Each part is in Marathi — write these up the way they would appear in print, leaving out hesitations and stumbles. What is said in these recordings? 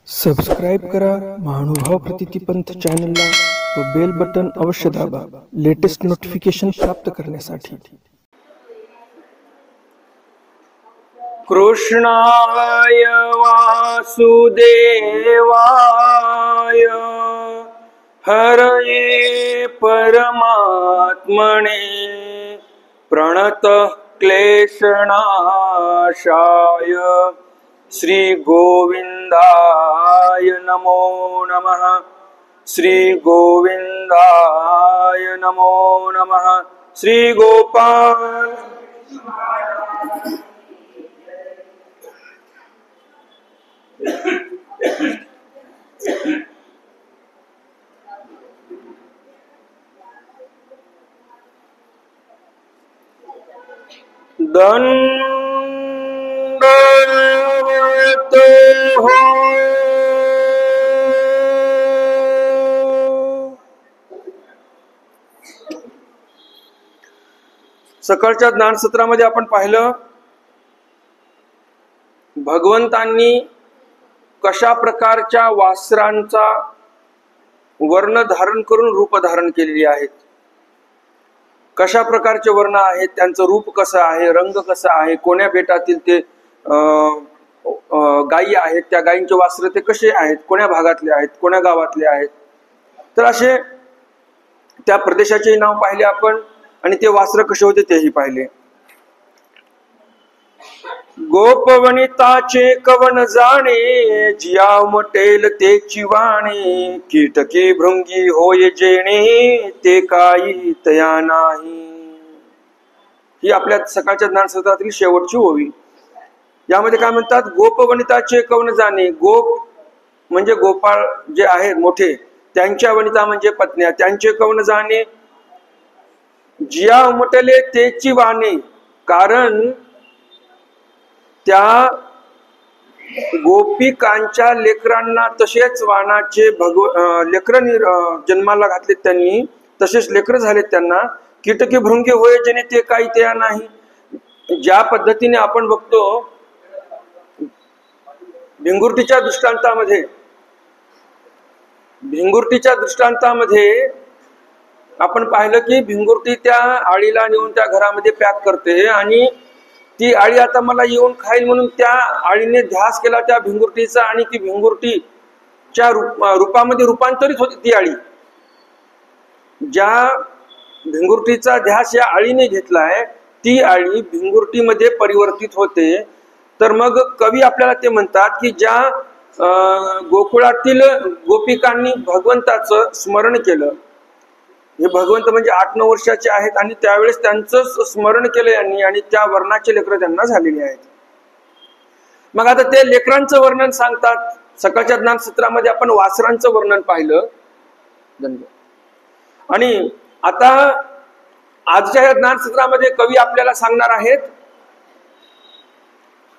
सबस्क्राईब करा महानुभाव प्रतितीपंथ चॅनलला व बेल बटन अवश्य दाबा लेटेस्ट नोटिफिकेशन प्राप्त करण्यासाठी। कृष्णाय वासुदेवाय हरये परमात्मने प्रणत क्लेशनाशाय श्री गोविंदाय नमो नमः। श्री गोविंदाय नमो नमः। श्री गोपाल दंडवत हो। सकाळच्या ज्ञानसत्रामध्ये आपण पाहिलं भगवंतांनी कशा प्रकारच्या वासरांचा वर्ण धारण करून रूप धारण केलेली आहेत, कशा प्रकारचे वर्ण आहेत, त्यांचं रूप कसं आहे, रंग कसा आहे, कोण्या बेटातील ते गायी आहेत, त्या गायींचे वासर ते कसे आहेत, कोण्या भागातले आहेत, कोण्या गावातले आहेत। तर असे त्या प्रदेशाचे नाव पाहिले आपण आणि ते वासर कसे होते तेही पाहिले। गोपवनिताचे कवन जाणे जिया मटेल तेची वाणे कीटके भृंगी होय जेणे ते काही तया नाही। ही आपल्या सकाळच्या ज्ञानसत्रातील शेवटची ओवी। यामध्ये काय म्हणतात, गोपवनिताचे कवन जाणे, गोप म्हणजे गोपाळ जे आहेत मोठे, त्यांच्या वनिता म्हणजे पत्न्या, त्यांचे कवन जाणे जिया उमटले तेची वाणे, कारण त्या गोपिकांच्या लेकरांना तसेच वाणाचे लेकर जन्माला घातले त्यांनी, तसेच लेकर झाले त्यांना। कीटके भृंगी होय जेणे ते काही त्या नाही। ज्या पद्धतीने आपण बघतो भिंगुर्टीच्या दृष्टांतामध्ये आपण पाहिलं की भिंगुर्टी त्या आळीला नेऊन त्या घरामध्ये पॅक करते आणि ती आळी आता मला येऊन खाईल म्हणून त्या आळीने ध्यास केला त्या भिंगुर्टीचा आणि ती भिंगुर्टीच्या रूपामध्ये रूपांतरित होती। ती आळी, ज्या भिंगुर्टीचा ध्यास या आळीने घेतलाय ती आळी भिंगुर्टीमध्ये परिवर्तित होते। तर मग कवी आपल्याला ते म्हणतात की ज्या गोकुळातील गोपिकांनी भगवंताचं स्मरण केलं, हे भगवंत म्हणजे 8-9 वर्षाचे आहेत आणि त्यावेळेस त्यांचं स्मरण केलं यांनी आणि त्या वर्णाचे लेकर त्यांना झालेले आहेत। मग आता ते लेकरांचं वर्णन सांगतात। सकाळच्या ज्ञानसत्रामध्ये आपण वासरांचं वर्णन पाहिलं आणि आता आजच्या या ज्ञानसत्रामध्ये कवी आपल्याला सांगणार आहेत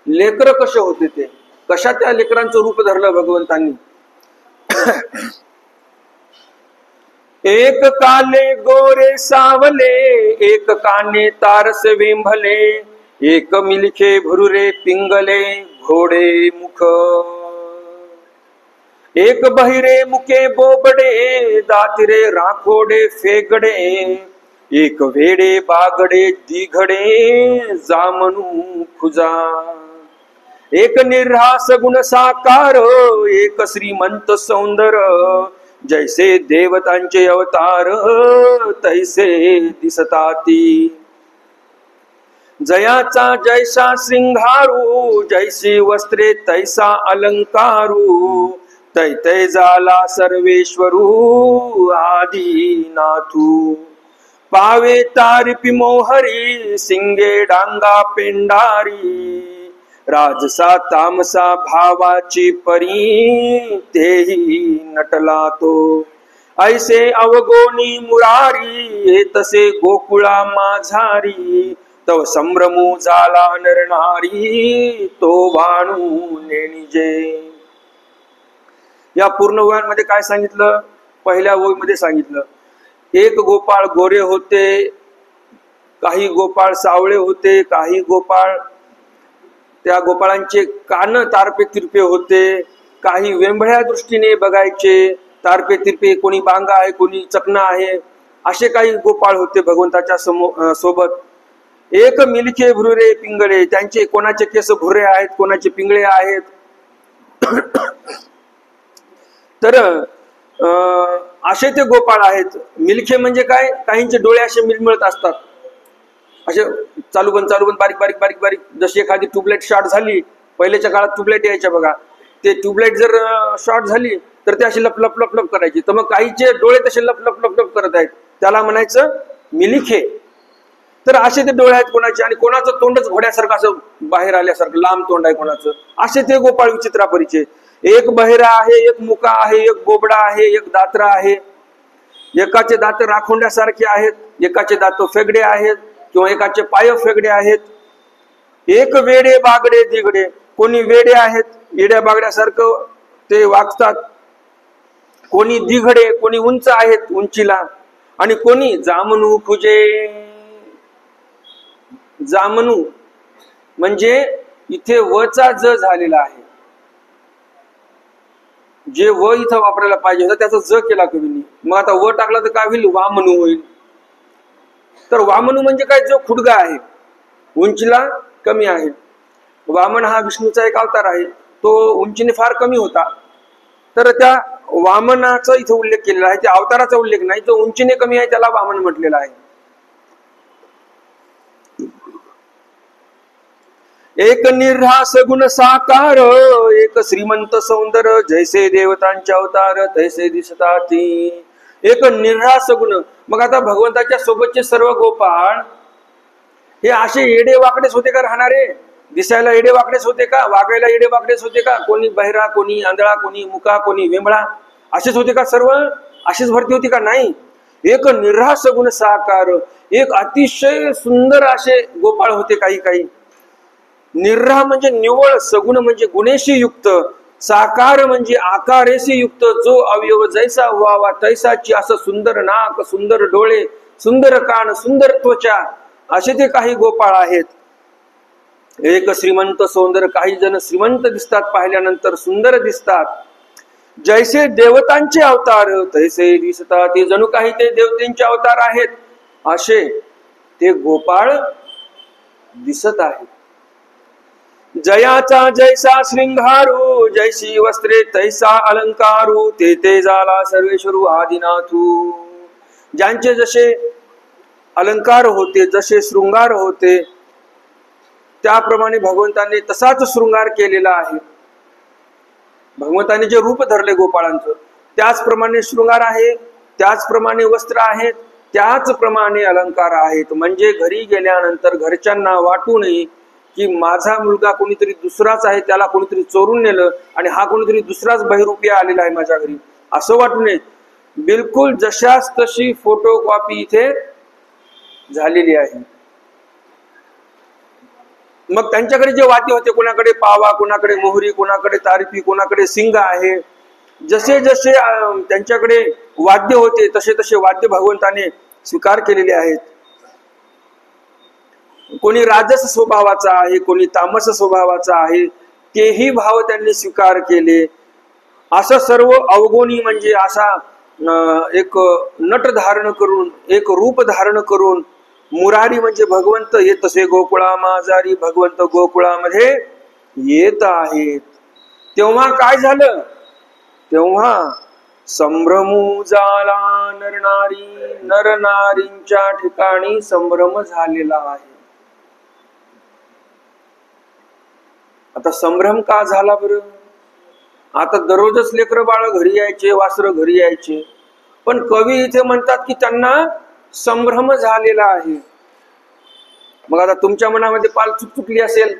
लेकर कसे होते, ते कशा त्या लेकरांचं रूप धरलं भगवंतांनी। एक काले गोरे सावले एक काने तारस वेंभले एक मिलखे भुरुरे पिंगले घोडे मुख एक बहिरे मुके बोबडे दातिरे राखोडे फेगडे एक वेडे बागडे दिघडे जामनू खुजा एक निर्हास गुण साकार एक श्रीमंत सौंदर्य जैसे देवतांचे अवतार तैसे दिसताती जयाचा जैसा श्रृंगारू जैसी वस्त्रे तैसा अलंकारू तै तै झाला सर्वेश्वरू आदिनाथू पावे तारिपी मोहरी सिंगे डांगा पेंडारी राजसा तामसा भावाची परी तेही नटला तो ऐसे अवगोनी मुरारी तसे गोकुळा माझारी तव संभ्रमू झाला नरनारी तो भानू नेणिजे। या पूर्ण ओव्यांमध्ये काय सांगितलं, पहिल्या ओवीमध्ये सांगितलं एक गोपाळ गोरे होते, काही गोपाळ सावळे होते, काही गोपाळ त्या गोपाळांचे कान तारपे तिरपे होते, काही वेंभळ्या दृष्टीने बघायचे, तारपे तिरपे, कोणी बांगा आहे, कोणी चकना आहे, असे काही गोपाळ होते भगवंताच्या सोबत. एक मिलखे भुरे पिंगळे, त्यांचे कोणाचे केस भुरे आहेत, कोणाचे पिंगळे आहेत. तर असे ते गोपाळ आहेत. मिलखे म्हणजे काय, काहींचे डोळे असे मिळमिळत असतात, असे चालू बंद बारीक बारीक बारीक बारीक. जशी एखादी ट्यूबलाईट शॉर्ट झाली, पहिल्याच्या काळात ट्यूबलाईट यायच्या बघा, ते ट्यूबलाईट जर शॉर्ट झाली तर ते अशी लप लप लप लप करायची. तर मग काहीचे डोळे तसे लप लप लप लप करत आहेत, त्याला म्हणायचं मिलिखे. तर असे ते डोळे आहेत कोणाचे, आणि कोणाचं तोंडच घोड्यासारखं असं बाहेर आल्यासारखं लांब तोंड आहे कोणाचं. असे ते गोपाळ विचित्रापरीचे. एक बहिरा आहे, एक मुका आहे, एक बोबडा आहे, एक दात्रा आहे. एकाचे दात राखोंड्यासारखे आहेत, एकाचे दात फेगडे आहेत, किंवा एकाचे पाय फेगडे आहेत. एक वेडे बागडे दिगडे, कोणी वेडे आहेत, येड्या बागड्यासारखं ते वागतात. कोणी दिघडे, कोणी उंच आहेत उंचीला, आणि कोणी जामनू खुजे. जामनू म्हणजे इथे वचा ज झालेला आहे, जे व इथं वापरायला पाहिजे होतं त्याचा ज केला कवींनी. मग आता व टाकला तर काय होईल, वामनू होईल. तर वामनू म्हणजे काय, जो खुडगा आहे, उंचीला कमी आहे. वामन हा विष्णूचा एक अवतार आहे, तो उंचीने फार कमी होता. तर त्या वामनाचा इथं उल्लेख केलेला आहे, त्या अवताराचा उल्लेख नाही. जो उंचीने कमी आहे त्याला वामन म्हटलेला आहे. एक निर्हास गुण साकार, एक श्रीमंत सौंदर्य, जैसे देवतांचे अवतार तैसे दिसताती. एक निर्हास गुण. मग आता भगवंताच्या सोबतचे सर्व गोपाळ हे असे येडे वाकडेच होते का राहणारे? दिसायला येडे वाकडेच होते का? वागायला येडे वाकडेच होते का? कोणी बहिरा, कोणी आंधळा, कोणी मुका, कोणी वेंबळा, असेच होते का सर्व? अशीच भरती होती का? नाही. एक निर्हास गुण साकार, एक अतिशय सुंदर असे गोपाळ होते काही काही. निर्हा म्हणजे निव्वळ, सगुण म्हणजे गुणेशी युक्त, साकार म्हणजे आकारेशी युक्त, जो अवयव जैसा व्हावा तैसाची, असं सुंदर नाक, सुंदर डोळे, सुंदर कान, सुंदर त्वचा, असे ते काही गोपाळ आहेत. एक श्रीमंत सौंदर्य, काही जण श्रीमंत दिसतात, पाहिल्यानंतर सुंदर दिसतात. जैसे देवतांचे अवतार तैसे दिसतात, ते जणू काही ते देवतेंचे अवतार आहेत, असे ते गोपाळ दिसत आहेत. जयाचा जैसा श्रृंगारू, जैसी वस्त्रे तैसा अलंकारू, ते ते झाला सर्वेश्वरू आदिनाथू. ज्यांचे जसे अलंकार होते, जसे शृंगार होते, त्याप्रमाणे भगवंताने तसाच शृंगार केलेला आहे. भगवंताने जे रूप धरले गोपाळांचं, त्याचप्रमाणे शृंगार आहे, त्याचप्रमाणे वस्त्र आहेत, त्याचप्रमाणे अलंकार आहेत. म्हणजे घरी गेल्यानंतर घरच्यांना वाटू नये की माझा मुलगा कोणीतरी दुसराच आहे, त्याला कोणीतरी चोरून नेलं आणि हा कोणीतरी दुसराच बहिरूपी आलेला आहे माझ्या घरी, असं वाटू नये. बिलकुल जशाच तशी फोटो कॉपी इथे झालेली आहे. मग त्यांच्याकडे जे वाद्य होते, कोणाकडे पावा, कोणाकडे मोहरी, कोणाकडे तारपी, कोणाकडे सिंग आहे, जसे जसे त्यांच्याकडे वाद्य होते तसे तसे वाद्य भगवंताने स्वीकार केलेले आहेत. कोणी राजस स्वभावाचा आहे, कोणी तामस स्वभावाचा आहे, तेही भाव त्यांनी स्वीकार केले. असं सर्व अवगुणी म्हणजे असा एक नट धारण करून, एक रूप धारण करून, मुरारी म्हणजे भगवंत येत असे गोकुळा माझारी, भगवंत गोकुळामध्ये येत आहेत. तेव्हा काय झालं? तेव्हा संभ्रमू झाला नरनारी, नरनारींच्या ठिकाणी संभ्रम झालेला आहे. आता संभ्रम का झाला बरं? आता दररोजच लेकरं बाळ घरी यायचे, वासरं घरी यायचे, पण कवी इथे म्हणतात की त्यांना संभ्रम झालेला आहे. मग आता तुमच्या मनामध्ये पाल चुकचुकली असेल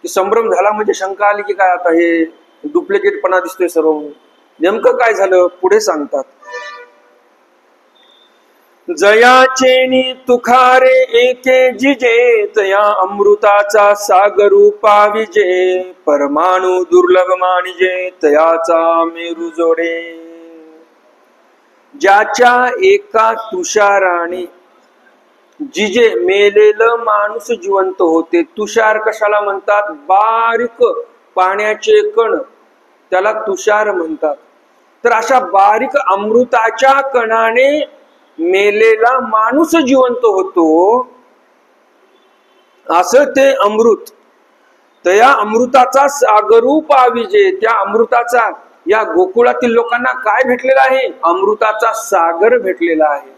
की संभ्रम झाला म्हणजे शंका आली की काय आता हे डुप्लिकेटपणा दिसतोय सर्व. नेमकं काय झालं पुढे सांगतात. जयाचेनी तुखारे एके जिजे, तया अमृताचा सागरू पाविजे, परमाणु दुर्लभ मानिजे, तयाचा मेरू जोडे. ज्याच्या एका तुषाराने जिजे मेलेलं माणूस जिवंत होते. तुषार कशाला म्हणतात? बारीक पाण्याचे कण त्याला तुषार म्हणतात. तर अशा बारीक अमृताच्या कणाने मेलेला माणूस जिवंत होतो, असं ते अमृत. तर या अमृताचा सागरूप आविजे, त्या अमृताचा या गोकुळातील लोकांना काय भेटलेला आहे? अमृताचा सागर भेटलेला आहे.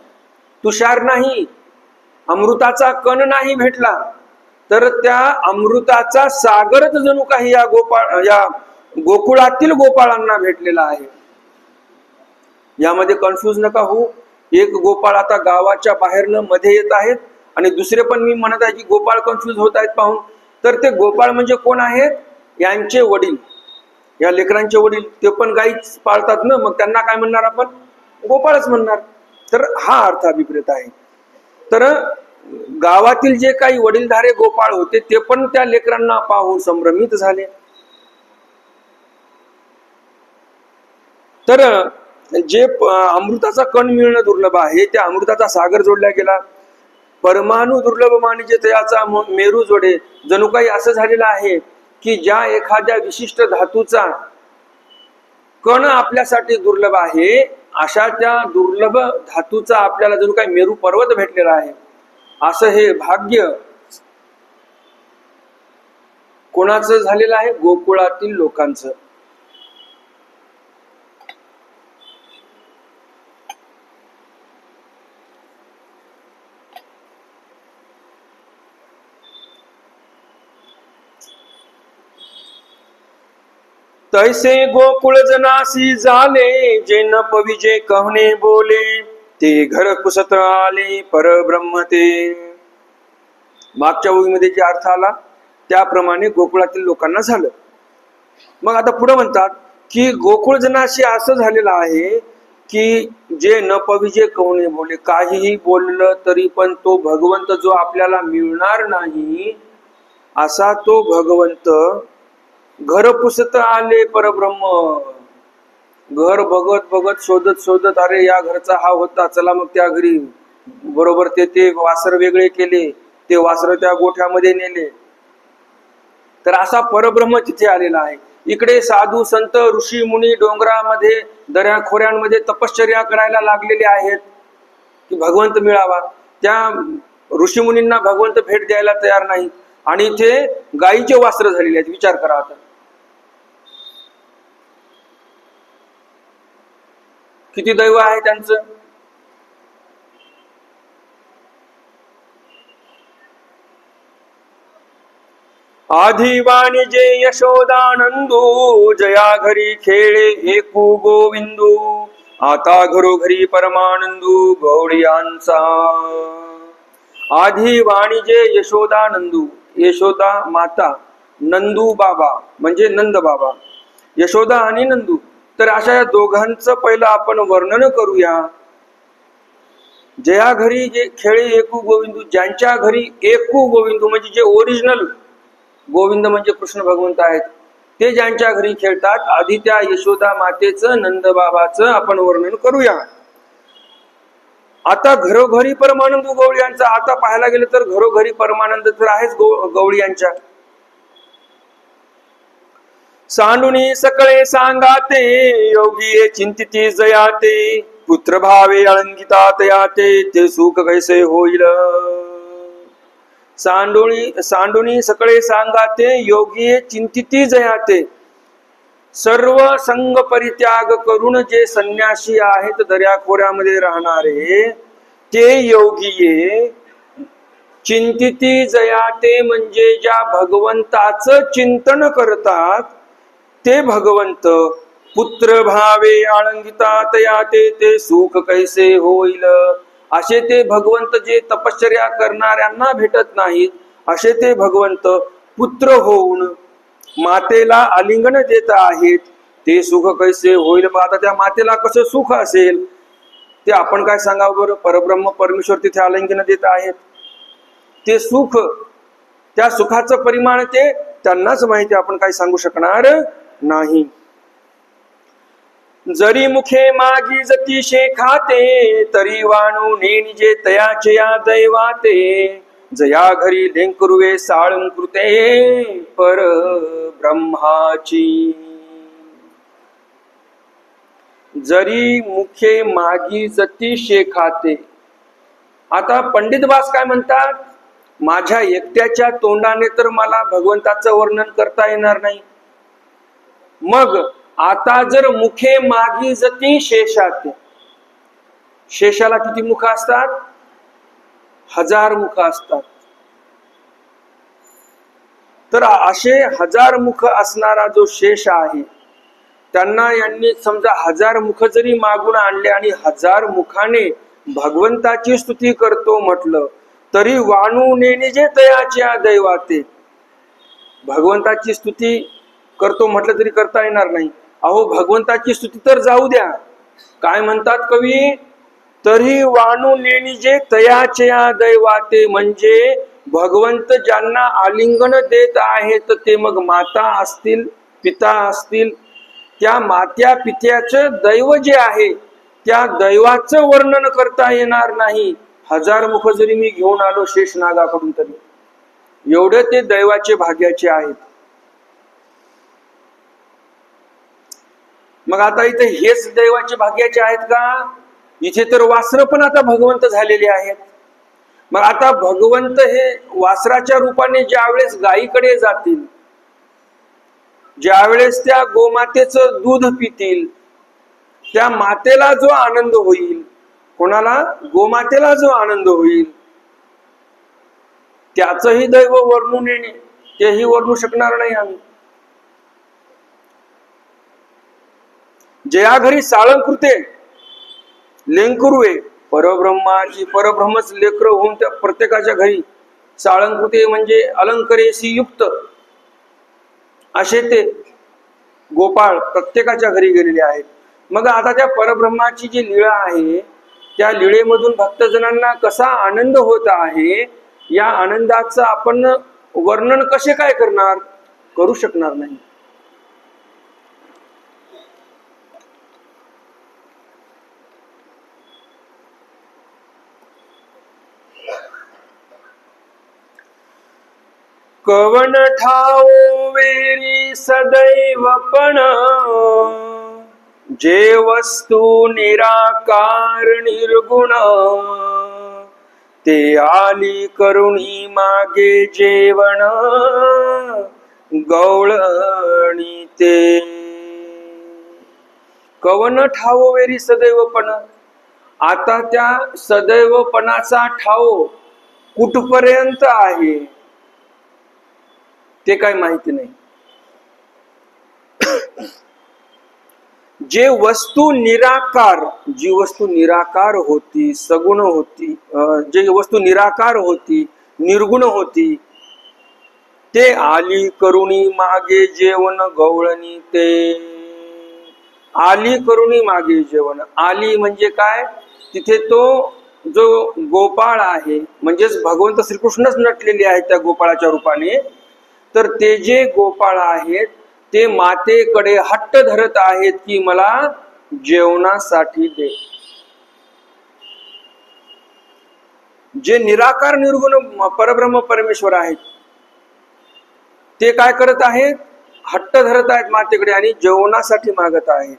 तुषार नाही, अमृताचा कण नाही भेटला, तर त्या अमृताचा सागरच जणू काही या गोकुळातील गोपाळांना भेटलेला आहे. यामध्ये कन्फ्यूज नका हो. एक गोपाळ आता गावाच्या बाहेरनं मध्ये येत आहेत आणि दुसरे पण मी म्हणत आहे की गोपाळ कन्फ्यूज होत आहेत पाहून. तर ते गोपाळ म्हणजे कोण आहेत? यांचे वडील, या लेकरांचे वडील. ते पण गाईच पाळतात ना, मग त्यांना काय म्हणणार आपण? गोपाळच म्हणणार. तर हा अर्थ अभिप्रेत आहे. तर गावातील जे काही वडीलधारे गोपाळ होते ते पण त्या लेकरांना पाहून संभ्रमित झाले. तर जे अमृताचा कण मिळणं दुर्लभ आहे, त्या अमृताचा सागर जोडला गेला. परमाणु दुर्लभ मानिजे तयाचा मेरू जोडे. जणू काही असं झालेलं आहे की ज्या एखाद्या विशिष्ट धातूचा कण आपल्यासाठी दुर्लभ आहे, अशा त्या दुर्लभ धातूचा आपल्याला जणू काही मेरू पर्वत भेटलेला आहे. असं हे भाग्य कोणाचं झालेलं आहे? गोकुळातील लोकांचं. तैसे गोकुळ जनासी झाले, जे न पविजे कहणे बोले, ते घर कुसत आले परब्रह्म ते. मागच्या ओळीमध्ये जे अर्थ आला त्याप्रमाणे गोकुळातील लोकांना झालं. मग आता पुढे म्हणतात की गोकुळ जनाशी असं झालेलं आहे की जे न पविजे कहणे बोले, काहीही बोललं तरी पण तो भगवंत जो आपल्याला मिळणार नाही, असा तो भगवंत. घर पुसत आले परब्रह्म. घर बघत बघत शोधत शोधत, अरे या घरचा हा होता, चला मग त्या घरी. बरोबर ते वासर वेगळे केले, ते वासर त्या गोठ्यामध्ये नेले. तर असा परब्रह्म तिथे आलेला आहे. इकडे साधू संत ऋषी मुनी डोंगरामध्ये दऱ्या खोऱ्यांमध्ये तपश्चर्या करायला लागलेले आहेत की भगवंत मिळावा. त्या ऋषी मुनींना भगवंत भेट द्यायला तयार नाही आणि इथे गायीचे वास्त्र झालेले आहेत. विचार करा आता, किती दैव आहे त्यांचं. आधी वाणिजे यशोदानंदू, जया घरी खेळे एकू गोविंदू, आता घरोघरी परमानंदू गौडियांचा. आधी वाणिजे यशोदानंदू, यशोदा माता, नंदू बाबा म्हणजे नंद बाबा, यशोदा आणि नंदू. तर अशा या दोघांचं पहिलं आपण वर्णन करूया. जया घरी जे खेळे एकू गोविंदू, ज्यांच्या घरी एकू गोविंदू म्हणजे जे ओरिजिनल गोविंद म्हणजे कृष्ण भगवंत आहेत, ते ज्यांच्या घरी खेळतात, आधी त्या यशोदा मातेचं नंद बाबाचं आपण वर्णन करूया. आता घरोघरी परमानंद गवळी. आता पाहायला गेलं तर घरोघरी परमानंद तर आहेच गवळी यांच्या. सांडुनी सकळे सांगाते, योगी चिंतिती जयाते, पुत्र भावे अलंकितात याते, ते सुख कैसे होईल. सांडुनी सकळे सांगाते, योगी चिंतिती जयाते. सर्व संग परित्याग करून जे संन्यासी आहेत दर्या खोऱ्यामध्ये राहणारे, ते योगी चिंतिती जयाते म्हणजे ज्या भगवंताचं चिंतन करतात ते भगवंत. पुत्र भावे आळंगितात याते, ते सुख कैसे होईल. असे ते भगवंत जे तपश्चर्या करणाऱ्यांना भेटत नाहीत, असे ते भगवंत पुत्र होऊन मातेला आलिंगन देत आहेत, ते सुख कैसे होईल. मग आता त्या मातेला कसं सुख असेल ते आपण काय सांगावं बरं. परब्रह्म परमेश्वर तिथे आलिंगन देत आहेत, ते सुख, त्या सुखाचं परिमाण ते त्यांनाच माहिती, आपण काय सांगू शकणार नाही. जरी मुखे मागी जती शेखाते, तरी वाणू नेनिजे तयाचे या दैवाते. जया घरी लेंकरुवे साळंकृते पर ब्रह्माची. जरी मुखे मागी जती शेखाते. आता पंडित बास काय म्हणतात, माझ्या एकट्याच्या तोंडाने तर मला भगवंताचं वर्णन करता येणार नाही. मग आता जर मुखे मागी जती शेषाते, शेषाला किती मुख असतात? 1000 मुख असतात. तर असे 1000 मुख असणारा जो शेष आहे, त्यांना यांनी समजा 1000 मुख जरी मागून आणले आणि 1000 मुखाने भगवंताची स्तुती करतो म्हटलं तरी वाणू नेणे जे तयाच्या दैवाते. भगवंताची स्तुती करतो म्हटलं तरी करता येणार नाही. अहो भगवंताची स्तुती तर जाऊ द्या, काय म्हणतात कवी, तरी वाणू नेणी जे तयाच्या दैवाते. म्हणजे भगवंत ज्यांना आलिंगन देत आहेत ते मग माता असतील, पिता असतील, त्या मात्या पित्याचं दैव जे आहे त्या दैवाचं वर्णन करता येणार नाही. 1000 मुख जरी मी घेऊन आलो शेषनागाकडून तरी एवढे ते दैवाचे भाग्याचे आहेत. मग आता इथे हेच दैवाचे भाग्याचे आहेत का? इथे तर वासर पण आता भगवंत झालेले आहेत. मग आता भगवंत हे वासराच्या रूपाने ज्यावेळेस गायीकडे जातील, ज्यावेळेस त्या गोमातेचं दूध पितील, त्या मातेला जो आनंद होईल, कोणाला? गोमातेला जो आनंद होईल, त्याचंही दैव वर्णून येणे, तेही वर्णू शकणार नाही आम्ही. जया घरी साळंकृते लेंकुरवे, परब्रह्माची परब्रह्मच लेकर होऊन त्या प्रत्येकाच्या घरी साळंकृते म्हणजे अलंकरेशी युक्त असे ते गोपाळ प्रत्येकाच्या घरी गेलेले आहेत. मग आता त्या परब्रह्माची जी लीळा आहे त्या लीळेमधून भक्तजनांना कसा आनंद होत आहे, या आनंदाचं आपण वर्णन कसे काय करणार? करू शकणार नाही. कवन ठाओ वेरी सदैवपण, जे वस्तू निराकार निर्गुण, ते आली करुणी मागे जेवण, गवळणी ते. कवन ठाओ वेरी सदैवपण. आता त्या सदैवपणाचा ठाव कुठपर्यंत आहे ते काय माहिती नाही. जे वस्तू निराकार, जी वस्तू निराकार होती, सगुण होती, जे वस्तू निराकार होती, निर्गुण होती, ते आली करुणी मागे जेवण, गवळणी ते. आली करुणी मागे जेवण. आली म्हणजे काय? तिथे तो जो गोपाळ आहे, म्हणजेच भगवंत श्रीकृष्णच नटलेले आहेत त्या गोपाळाच्या रूपाने. तर ते जे गोपाळ आहेत ते मातेकडे हट्ट धरत आहेत की मला जेवणासाठी दे. जे निराकार निर्गुण परब्रह्म परमेश्वर आहेत ते काय करत आहेत? हट्ट धरत आहेत मातेकडे आणि जेवणासाठी मागत आहेत.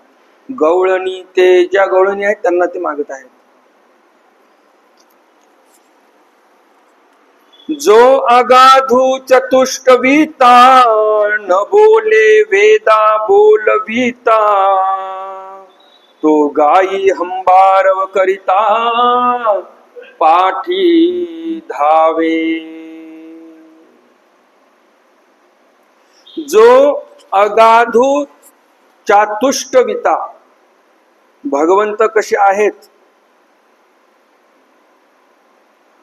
गवळणी ते, ज्या गवळणी आहेत त्यांना ते मागत आहेत. जो अगाधू चतुष्टविता, न बोले वेदा बोलविता, तो गायी हंबारव करिता, पाठी धावे. जो अगाधू चातुष्टविता, भगवंत कसे आहेत?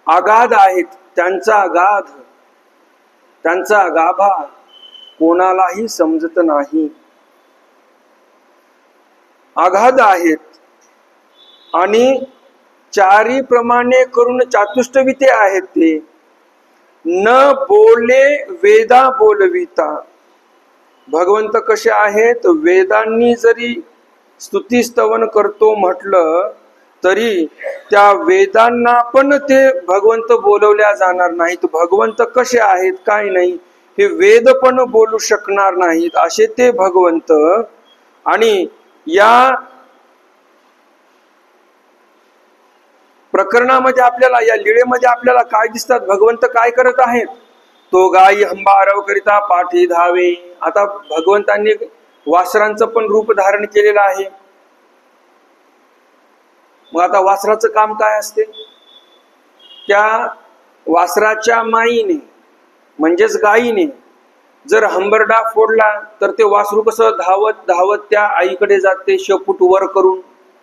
अगाध आहेत. त्यांचा गाध, त्यांचा गाभा कोणालाही समजत नाही. अगाध आहेत आणि चारी प्रमाणे करून चातुष्टविते आहेत ते. न बोले वेदा बोलविता. भगवंत कसे आहेत? वेदांनी जरी स्तुती स्तवन करतो म्हटलं तरी त्या वेदांना पण ते भगवंत बोलवल्या जाणार नाहीत. भगवंत कसे आहेत काय नाही हे वेद पण बोलू शकणार नाहीत असे ते भगवंत. आणि या प्रकरणामध्ये आपल्याला, या लीळेमध्ये आपल्याला काय दिसतात, भगवंत काय करत आहेत? तो गायी हंबारव करिता पाठी धावे. आता भगवंतांनी वासरांचं पण रूप धारण केलेलं आहे. मग आता वासराचं काम काय असते? त्या वासराच्या माईने म्हणजेच गायीने जर हंबरडा फोडला तर ते वासरू कसं धावत धावत त्या आईकडे जाते, शेपूट वर करून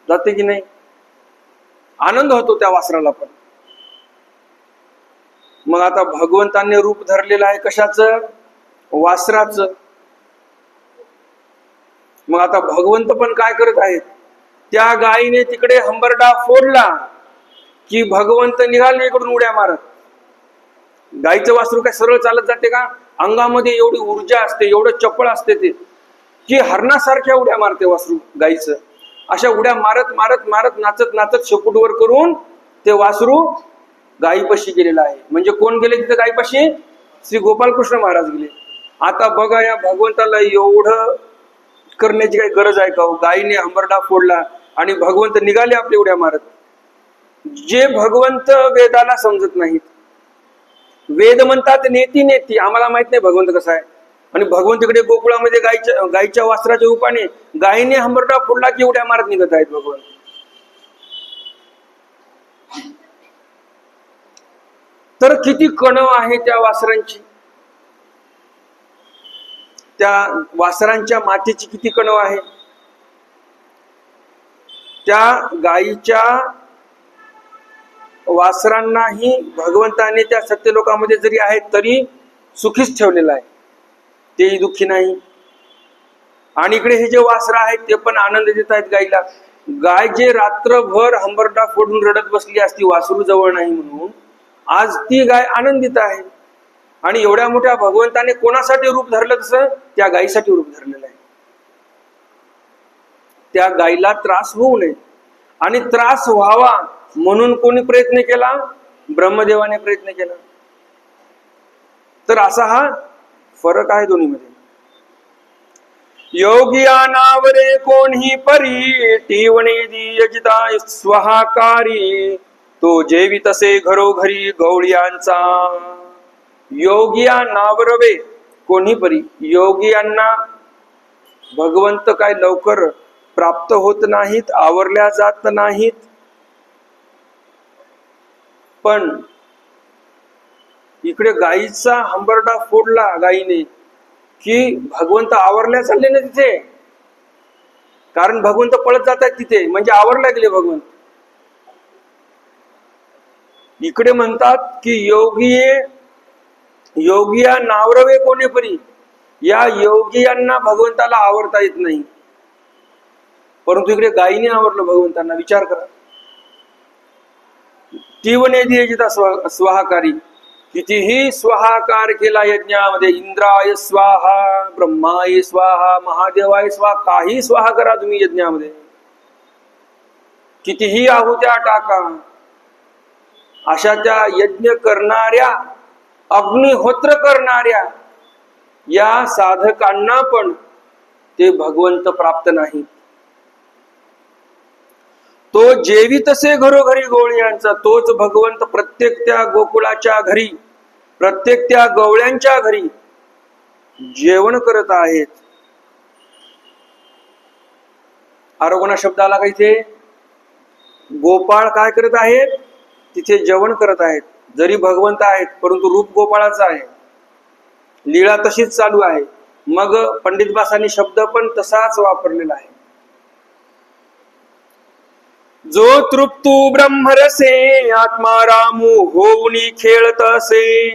जाते की नाही? आनंद होतो त्या वासराला पण. मग आता भगवंतांनी रूप धरलेलं आहे कशाचं? वासराचं. मग आता भगवंत पण काय करत आहेत? त्या गायीने तिकडे हंबरडा फोडला की भगवंत निघाले इकडून उड्या मारत. गायीचं वासरू काय सरळ चालत जाते का? अंगामध्ये एवढी ऊर्जा असते, एवढं चपळ असते ते, की हरणासारख्या उड्या मारते वासरू गायीचं. अशा उड्या मारत मारत मारत नाचत नाचत शेपूटवर करून ते वासरू गायीपाशी गेलेलं आहे. म्हणजे कोण गेले तिथे गायीपाशी? श्री गोपालकृष्ण महाराज गेले. आता बघा, या भगवंताला एवढं करण्याची काही गरज आहे का? गायीने हंबरडा फोडला आणि भगवंत निघाले आपल्या उड्या मारत. जे भगवंत वेदाला समजत नाहीत, वेद म्हणतात नेती नेती, आम्हाला माहित नाही भगवंत कसा आहे. आणि भगवंत इकडे गोकुळामध्ये गायीच्या वासराच्या रूपाने गायीने हंबरडा फोडला की उड्या मारत निघत आहेत भगवंत. तर किती कणव आहे त्या वासरांची, त्या वासरांच्या मातेची किती कणव आहे. त्या गायीच्या वासरांनाही भगवंताने त्या सत्यलोकामध्ये जरी आहेत तरी सुखीच ठेवलेलं आहे, तेही दुःखी नाही. आणि इकडे हे जे वासरं आहेत ते पण आनंद देत आहेत गायीला. गाय जे रात्रभर हंबरडा फोडून रडत बसली असती वासरू जवळ नाही म्हणून, आज ती गाय आनंदित आहे. आणि एवढ्या मोठ्या भगवंताने कोणासाठी रूप धरलं? तसं त्या गायीसाठी रूप धरलेलं आहे. त्या गायीला त्रास होऊ नये आणि त्रास व्हावा म्हणून कोणी प्रयत्न केला? ब्रह्मदेवाने प्रयत्न केला. तर असा हा फरक आहे दोन्हीमध्ये. योगिया नावरे कोणी परी टीवणे दियजिता स्वहाकारी तो जेवी तसे घरोघरी गवळ्यांचा. योगिया नावरवे कोणी परी. योगियांना भगवंत काय लवकर प्राप्त होत नाहीत, आवरल्या जात नाहीत. पण इकडे गायीचा हंबरडा फोडला गायीने की भगवंत आवरल्या चालले ना तिथे, कारण भगवंत पळत जातात तिथे, म्हणजे आवरल्या गेले भगवंत. इकडे म्हणतात की योगिया नावरवे कोणी परी. या योगियांना भगवंताला आवरता येत नाही, परंतु इकडे गायीने आवरलं भगवंतांना. विचार करा. तीवने दियजिता स्वाहाकारी, कितीही स्वाहाकार केला यज्ञामध्ये, इंद्राय स्वाहा, ब्रह्माय स्वाहा, महादेवाय स्वाहा, काही स्वाहा करा तुम्ही यज्ञामध्ये, कितीही आहुत्या टाका, अशा त्या यज्ञ करणाऱ्या, अग्निहोत्र करणाऱ्या या साधकांना पण ते भगवंत प्राप्त नाही. तो जेवी तसे घरोघरी गवळ्यांचा, तोच भगवंत प्रत्येक त्या गोकुळाच्या घरी, प्रत्येक त्या गवळ्यांच्या घरी जेवण करत आहेत. आरोगणा शब्द आला का इथे? गोपाळ काय करत आहेत? तिथे जेवण करत आहेत. जरी भगवंत आहेत परंतु रूप गोपाळाचं आहे, लीळा तशीच चालू आहे. मग पंडित बासांनी शब्द पण तसाच वापरलेला आहे. जो तृप्तू ब्रह्मरसे आत्मा रामू होऊनी खेळत असे,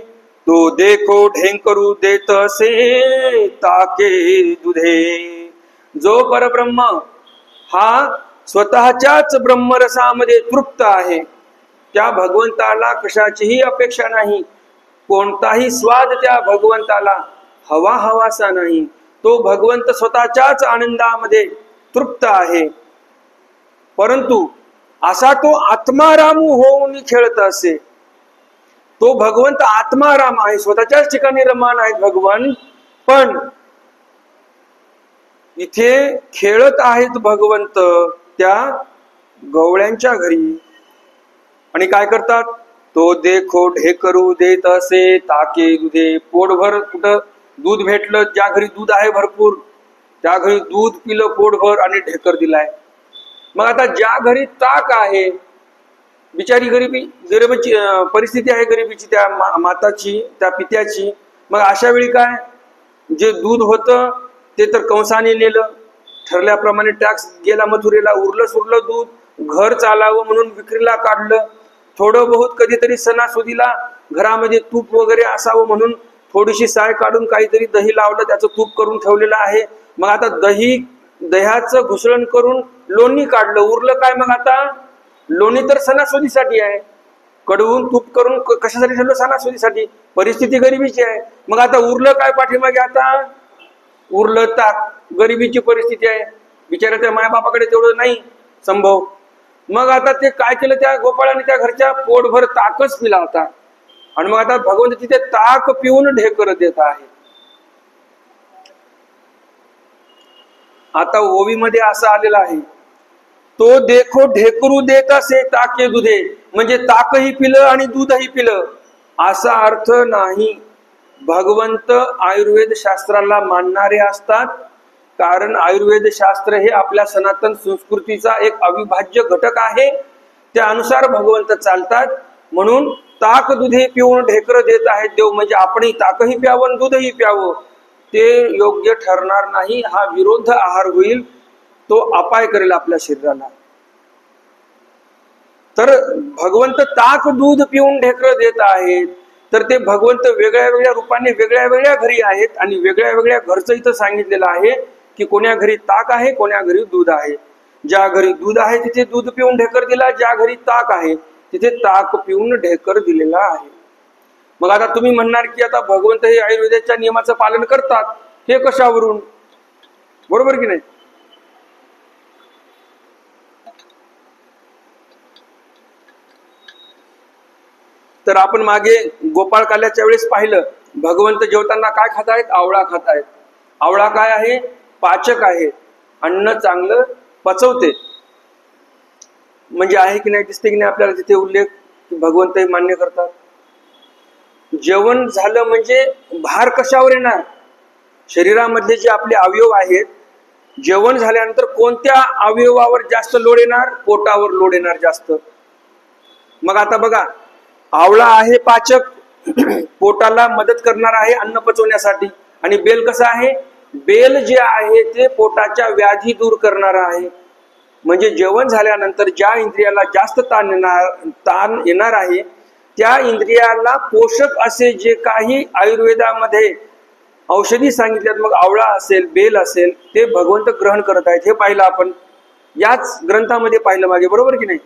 तो देखो ढेंकरू देत असे ताके दुधे. जो परब्रह्म हा स्वतःच्याच ब्रह्मरसामध्ये तृप्त आहे, त्या भगवंताला कशाचीही अपेक्षा नाही, कोणताही स्वाद त्या भगवंताला हवा हवासा नाही. तो भगवंत स्वतःच्याच आनंदामध्ये तृप्त आहे. परंतु असा तो आत्मारामू होऊन खेळत असे. तो भगवंत आत्माराम आहे, स्वतःच्याच ठिकाणी रमान आहेत भगवान, पण इथे खेळत आहेत भगवंत त्या गवळ्यांच्या घरी. आणि काय करतात, तो देखो ढेकरू देत असे ताके दुधे. पोटभर कुठं दूध भेटलं, ज्या घरी दूध आहे भरपूर त्या घरी दूध पिलं पोटभर आणि ढेकर दिलाय. मग आता ज्या घरी ताक आहे, बिचारी गरिबीची परिस्थिती आहे, गरिबीची त्या माताची, त्या पित्याची, मग अशा वेळी काय, जे दूध होतं ते तर कंसाने नेलं, ठरल्याप्रमाणे टॅक्स गेला मथुरेला, उरलं सुरलं दूध घर चालावं म्हणून विक्रीला काढलं. थोडं बहुत कधीतरी सणासुदीला घरामध्ये तूप वगैरे असावं म्हणून थोडीशी साय काढून काहीतरी दही लावलं, त्याचं तूप करून ठेवलेलं आहे. मग आता दह्याचं घुसळण करून लोणी काढलं, उरलं काय, मग आता लोणी तर सणासुदीसाठी आहे, कडवून तूप करून कशासाठी ठेवलं, सणासुदीसाठी. परिस्थिती गरिबीची आहे, मग आता उरलं काय पाठीमागे, आता उरलं ताक. गरिबीची परिस्थिती आहे, बिचारा त्या मायबापाकडे तेवढं नाही संभव. मग आता ते काय केलं, त्या गोपाळाने त्या घरच्या पोटभर ताकच पिला होता. आणि मग आता भगवंत तिथे ताक पिऊन ढेकर देत आहे. आता ओवीमध्ये असं आलेलं आहे, तो देखो ढेकरू देत असे ताके दुधे, म्हणजे ताकही पिलं आणि दूधही पिलं असा अर्थ नाही. भगवंत आयुर्वेद शास्त्राला मानणारे असतात, कारण आयुर्वेद शास्त्र हे आपल्या सनातन संस्कृतीचा एक अविभाज्य घटक आहे. त्यानुसार भगवंत चालतात. म्हणून ताक दुधे पिऊन ढेकर देत आहेत देव, म्हणजे आपणही ताकही प्यावं दूधही प्यावं, ते योग्य ठरणार नाही. हा विरोध आहार होईल, तो अपाय करेल आपल्या शरीराला. तर भगवंत ताक दूध पिऊन ढेकर देत आहेत, तर ते भगवंत वेगळ्या वेगळ्या रूपाने वेगळ्या वेगळ्या घरी आहेत. आणि वेगळ्या वेगळ्या घरचं इथं सांगितलेलं आहे की कोण्या घरी ताक आहे, कोण्या घरी दूध आहे. ज्या घरी दूध आहे तिथे दूध पिऊन ढेकर दिला, ज्या घरी ताक आहे तिथे ताक पिऊन ढेकर दिलेला आहे. मग आता तुम्ही म्हणणार की आता भगवंत हे आयुर्वेदाच्या नियमाचं पालन करतात, हे कशावरून, बरोबर की नाही. तर आपण मागे गोपाळ काल्याच्या वेळेस पाहिलं, भगवंत जेवताना काय खात आहेत, आवळा खात आहेत. आवळा काय आहे, पाचक आहे, अन्न चांगलं पचवते. म्हणजे आहे की नाही, दिसते की नाही आपल्याला तिथे उल्लेख, भगवंत मान्य करतात. जेवण झालं म्हणजे भार कशावर येणार, शरीरामधले जे आपले अवयव आहेत, जेवण झाल्यानंतर कोणत्या अवयवावर जास्त लोड येणार, पोटावर लोड येणार जास्त. मग आता बघा, आवळा आहे पाचक, पोटाला मदत करणार आहे अन्न पचवण्यासाठी. आणि बेल कसा आहे, बेल जे आहे ते पोटाच्या व्याधी दूर करणार आहे. म्हणजे जेवण झाल्यानंतर ज्या इंद्रियाला जास्त ताण येणार आहे, त्या इंद्रियाला पोषक असे जे काही आयुर्वेदामध्ये औषधी सांगितल्यात, मग आवळा असेल, बेल असेल, ते भगवंत ग्रहण करत आहेत. हे पाहिलं आपण याच ग्रंथामध्ये पाहिलं मागे, बरोबर की नाही.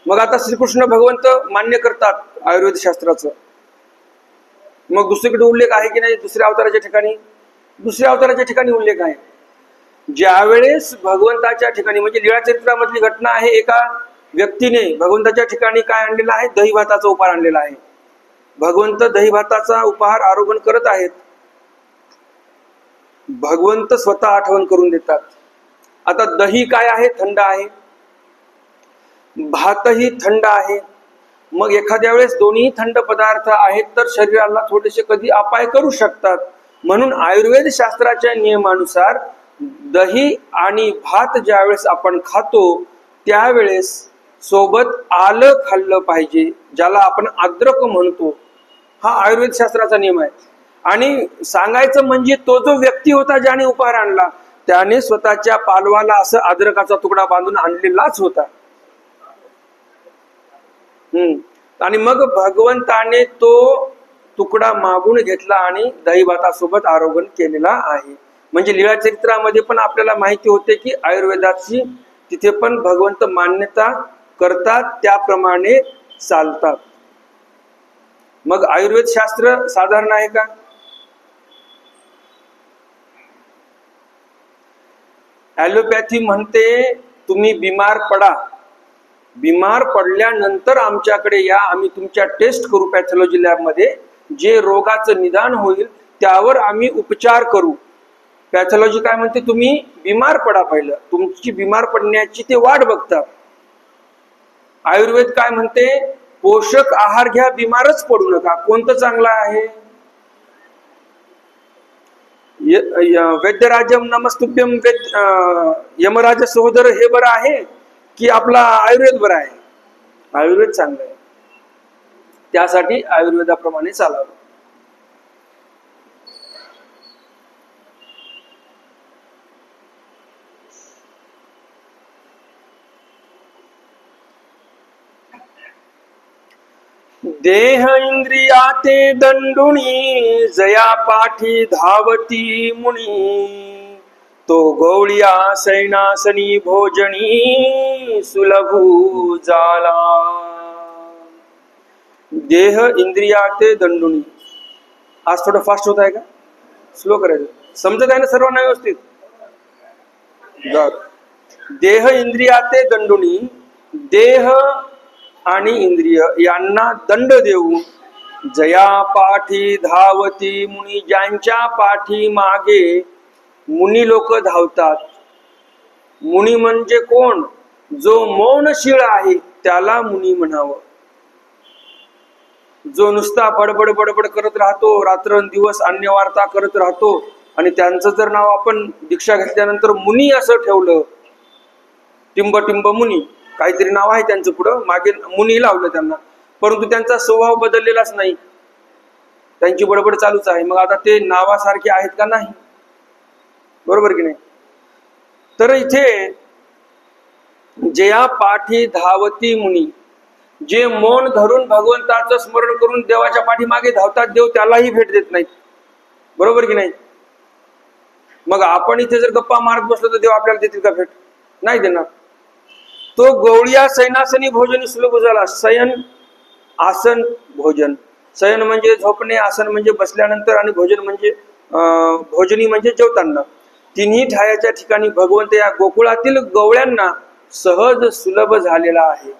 मग आता श्रीकृष्ण भगवंत मान्य करतात आयुर्वेद शास्त्राचं. मग दुसरीकडे उल्लेख आहे की नाही, दुसऱ्या अवताराच्या ठिकाणी, दुसऱ्या अवताराच्या ठिकाणी उल्लेख आहे. ज्यावेळेस भगवंताच्या ठिकाणी, म्हणजे लीळा चरित्रामधली घटना आहे, एका व्यक्तीने भगवंताच्या ठिकाणी काय आणलेला आहे, दही भाताचा उपहार आणलेला आहे. भगवंत दही भाताचा उपहार आरोहण करत आहेत. भगवंत स्वतः आठवण करून देतात. आता दही काय आहे, थंड आहे, भातही थंड आहे. मग एखाद्या वेळेस दोन्ही थंड पदार्थ आहेत तर शरीराला थोडेसे कधी अपाय करू शकतात. म्हणून आयुर्वेद शास्त्राच्या नियमानुसार दही आणि भात ज्यावेळेस आपण खातो त्यावेळेस सोबत आलं खाल्लं पाहिजे, ज्याला आपण अद्रक म्हणतो. हा आयुर्वेद शास्त्राचा नियम आहे. आणि सांगायचं म्हणजे तो जो व्यक्ती होता ज्याने उपहार आणला, त्याने स्वतःच्या पालवाला असं अद्रकाचा तुकडा बांधून आणलेलाच होता. आणि मग भगवंताने तो तुकडा मागून घेतला आणि दही भातासोबत आरोहण केलेला आहे. म्हणजे लीळा चरित्रामध्ये पण आपल्याला माहिती होते की आयुर्वेदाची तिथे पण भगवंत मान्यता करतात, त्याप्रमाणे चालतात. मग आयुर्वेद शास्त्र साधारण आहे का? ॲलोपॅथी म्हणते तुम्ही बिमार पडा, बिमार पडल्यानंतर आमच्याकडे या, आम्ही तुमच्या टेस्ट करू पॅथॉलॉजी लॅबमध्ये, जे रोगाचं निदान होईल त्यावर आम्ही उपचार करू. पॅथॉलॉजी काय म्हणते, तुम्ही बिमार पडा पहिलं, तुमची बिमार पडण्याची ते वाट बघतात. आयुर्वेद काय म्हणते? पोषक आहार घ्या, बिमारच पडू नका. कोणतं चांगलं आहे? वैद्यराजम नमस्तुभ्यम यमराज सहोदर हे बरं आहे की आपला आयुर्वेद बरं आहे? आयुर्वेद चांगलं आहे. त्यासाठी आयुर्वेदाप्रमाणे चालावं. देह इंद्रिया ते दंडुणी, जया पाठी धावती मुनी. तो गवळिया सैनासनी भोजनी, सुलभू जाला. देह इंद्रिया ते दंडुणी. आज थोडं फास्ट होत आहे का? स्लो करायचं. समजत आहे ना सर्वांना व्यवस्थित? देह इंद्रिया ते दंडुणी. देह आणि इंद्रिय यांना दंड देऊन, जया पाठी धावती मुनी, ज्यांच्या पाठी मागे मुनी लोक धावतात. मुनी म्हणजे कोण? जो मौनशीळ आहे त्याला मुनी म्हणावं. जो नुसता बडबड बडबड करत राहतो, रात्रंदिवस अन्यवार्ता करत राहतो, आणि त्यांचं जर नाव आपण दीक्षा घेतल्यानंतर मुनी असं ठेवलं, टिंब टिंब मुनी काहीतरी नाव आहे त्यांचं, पुढं मागे मुनी लावलं त्यांना, परंतु त्यांचा स्वभाव बदललेलाच नाही, त्यांची बडबड चालूच आहे. मग आता ते नावासारखे आहेत का? नाही. बरोबर की नाही? तर इथे जया पाठी धावती मुनी, जे मौन धरून भगवंताचं स्मरण करून देवाच्या पाठीमागे धावतात, देव त्यालाही भेट देत नाहीत. बरोबर की नाही? मग आपण इथे जर गप्पा मारत बसलो तर देव आपल्याला देतील का भेट? नाही देणार. तो गवळिया सैनासनी भोजनी, सुलभ झाला. शयन, आसन, भोजन. शयन म्हणजे झोपणे, आसन म्हणजे बसल्यानंतर, आणि भोजन म्हणजे भोजनी म्हणजे जेवताना. तिन्ही ठायाच्या ठिकाणी भगवंत या गोकुळातील गवळ्यांना सहज सुलभ झालेला आहे.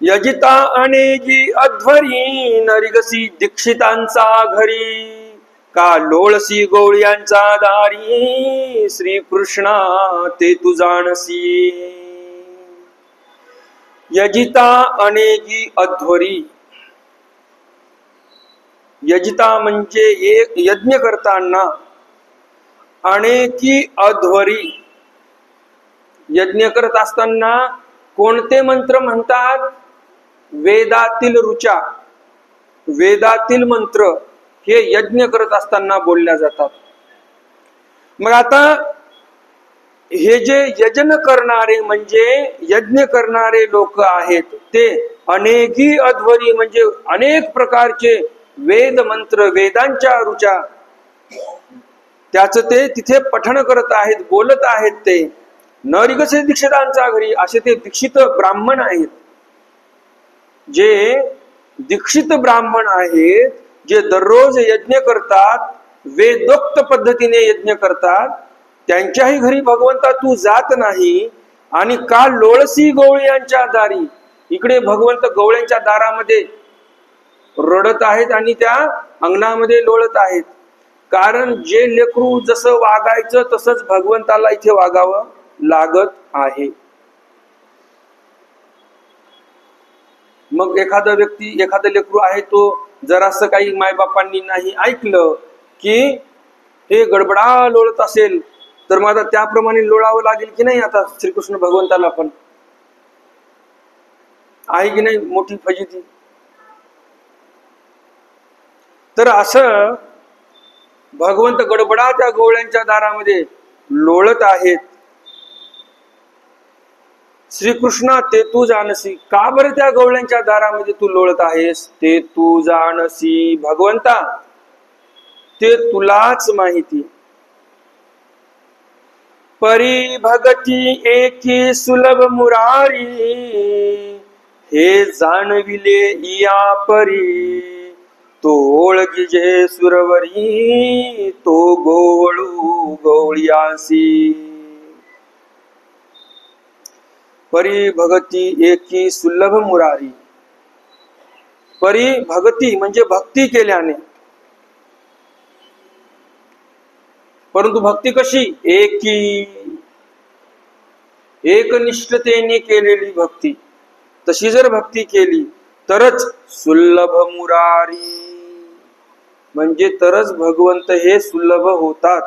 यजिता अनेजी अध्वरी, नरिगसी दीक्षितांचा घरी, का लोळसी गवळ्यांचा दारी, श्रीकृष्णा ते तू जाणसी. यजिता अनेजी अध्वरी. यजिता म्हणजे एक यज्ञ करताना, अनेकी अध्वरी, यज्ञ करत असताना कोणते मंत्र म्हणतात? वेदातील ऋचा, वेदातील मंत्र हे यज्ञ करत असताना बोलल्या जातात. मग आता हे जे यजन करणारे म्हणजे यज्ञ करणारे लोक आहेत, ते अनेकी अध्वरी म्हणजे अनेक प्रकारचे वेद मंत्र, वेदांच्या ऋचा, त्याचं ते तिथे पठण करत आहेत, बोलत आहेत. ते नरिगसे दीक्षितांचा घरी, असे ते दीक्षित ब्राह्मण आहेत. जे दीक्षित ब्राह्मण आहेत, जे दररोज यज्ञ करतात, वेदोक्त पद्धतीने यज्ञ करतात, त्यांच्याही घरी भगवंता तू जात नाही. आणि का लोळसी गवळ्यांच्या दारी, इकडे भगवंत गवळ्यांच्या दारामध्ये रडत आहेत आणि त्या अंगणामध्ये लोळत आहेत. कारण जे लेकरू जसं वागायचं तसंच भगवंताला इथे वागावं लागत आहे. मग एखादा व्यक्ती, एखादा लेकरू आहे, तो जरासं काही मायबापांनी नाही ऐकलं की हे गडबडा लोळत असेल, तर मग आता त्याप्रमाणे लोळावं लागेल की नाही? आता श्रीकृष्ण भगवंताला पण आहे की नाही मोठी फजिती? तर असं भगवंत गडबडा त्या गवळ्यांच्या दारामध्ये लोळत आहेत. श्रीकृष्णा ते तू जाणसी. का बरं त्या गवळ्यांच्या दारामध्ये तू लोळत आहेस? ते तू जाणसी. भगवंता ते तुलाच माहिती. परी भगती एकी सुलभ मुरारी, हे जाणविले या परी, तो ओळखीजे सुरवरी, तो गोवळू गवळ्यासी. परी भगती एकी सुलभ मुरारी. परी भगती म्हणजे भक्ती केल्याने, परंतु भक्ती कशी? एकी. एकनिष्ठतेने केलेली भक्ती, तशी जर भक्ती केली तरच सुलभ मुरारी, म्हणजे तरच भगवंत हे सुलभ होतात.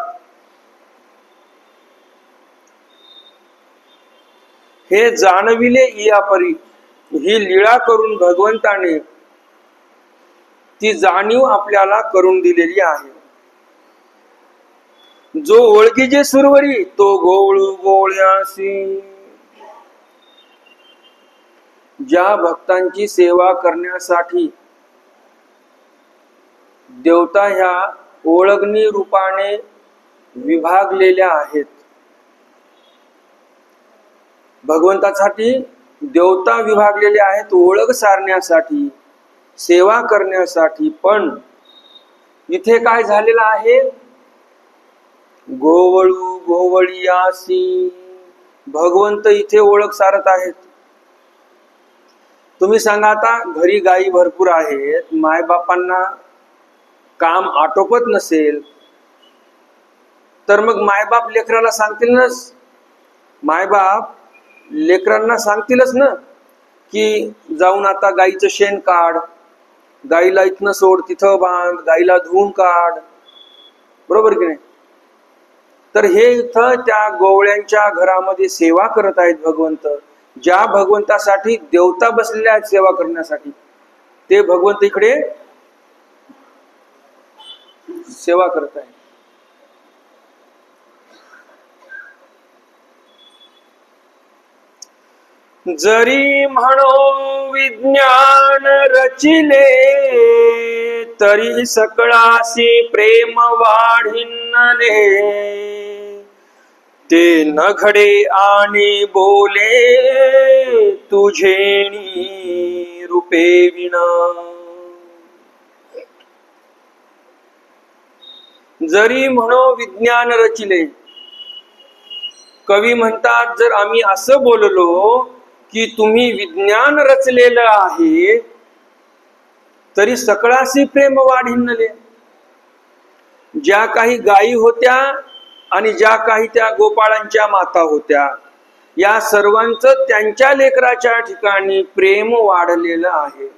हे जाणविले यापरी, ही लीळा करून भगवंताने ती जाणीव आपल्याला करून दिलेली आहे. जो ओळखीचे सुरवरी तो गोवळू गोवळ्यासी, ज्या भक्तांची सेवा करण्यासाठी देवता ह्या ओळखणी रूपाने विभागलेल्या आहेत. भगवंतासाठी देवता विभागलेले आहेत ओळख सारण्यासाठी, सेवा करण्यासाठी. पण इथे काय झालेलं आहे, गोवळू गोवळियासी, भगवंत इथे ओळख सारत आहेत. तुम्ही सांगा, आता घरी गायी भरपूर आहेत, मायबापांना काम आटोपत नसेल तर मग मायबाप लेकराला सांगतील ना, मायबाप लेकरांना सांगतीलच ना की जाऊन आता गाईचं शेण काढ, गाईला इथनं सोड, तिथं बांध, गाईला धुवून काढ, बरोबर की नाही. तर हे इथं त्या गोवळ्यांच्या घरामध्ये सेवा करत आहेत भगवंत. ज्या भगवंतासाठी देवता बसलेल्या आहेत सेवा करण्यासाठी, ते भगवंत इकडे सेवा करत आहेत. जरी म्हणो विज्ञान रचिले, तरी सकळासी प्रेम वाढिनले. ते न घडे आणि बोले, तुझेणी रूपे विना. जरी म्हणो विज्ञान रचिले, कवी म्हणतात जर आम्ही असं बोललो की तुम्ही विज्ञान रचलेलं आहे, तरी सकळासी प्रेम वाढिनले. ज्या काही गायी होत्या आणि ज्या काही त्या गोपाळांच्या माता होत्या, या सर्वांचं त्यांच्या लेकराच्या ठिकाणी प्रेम वाढलेलं आहे.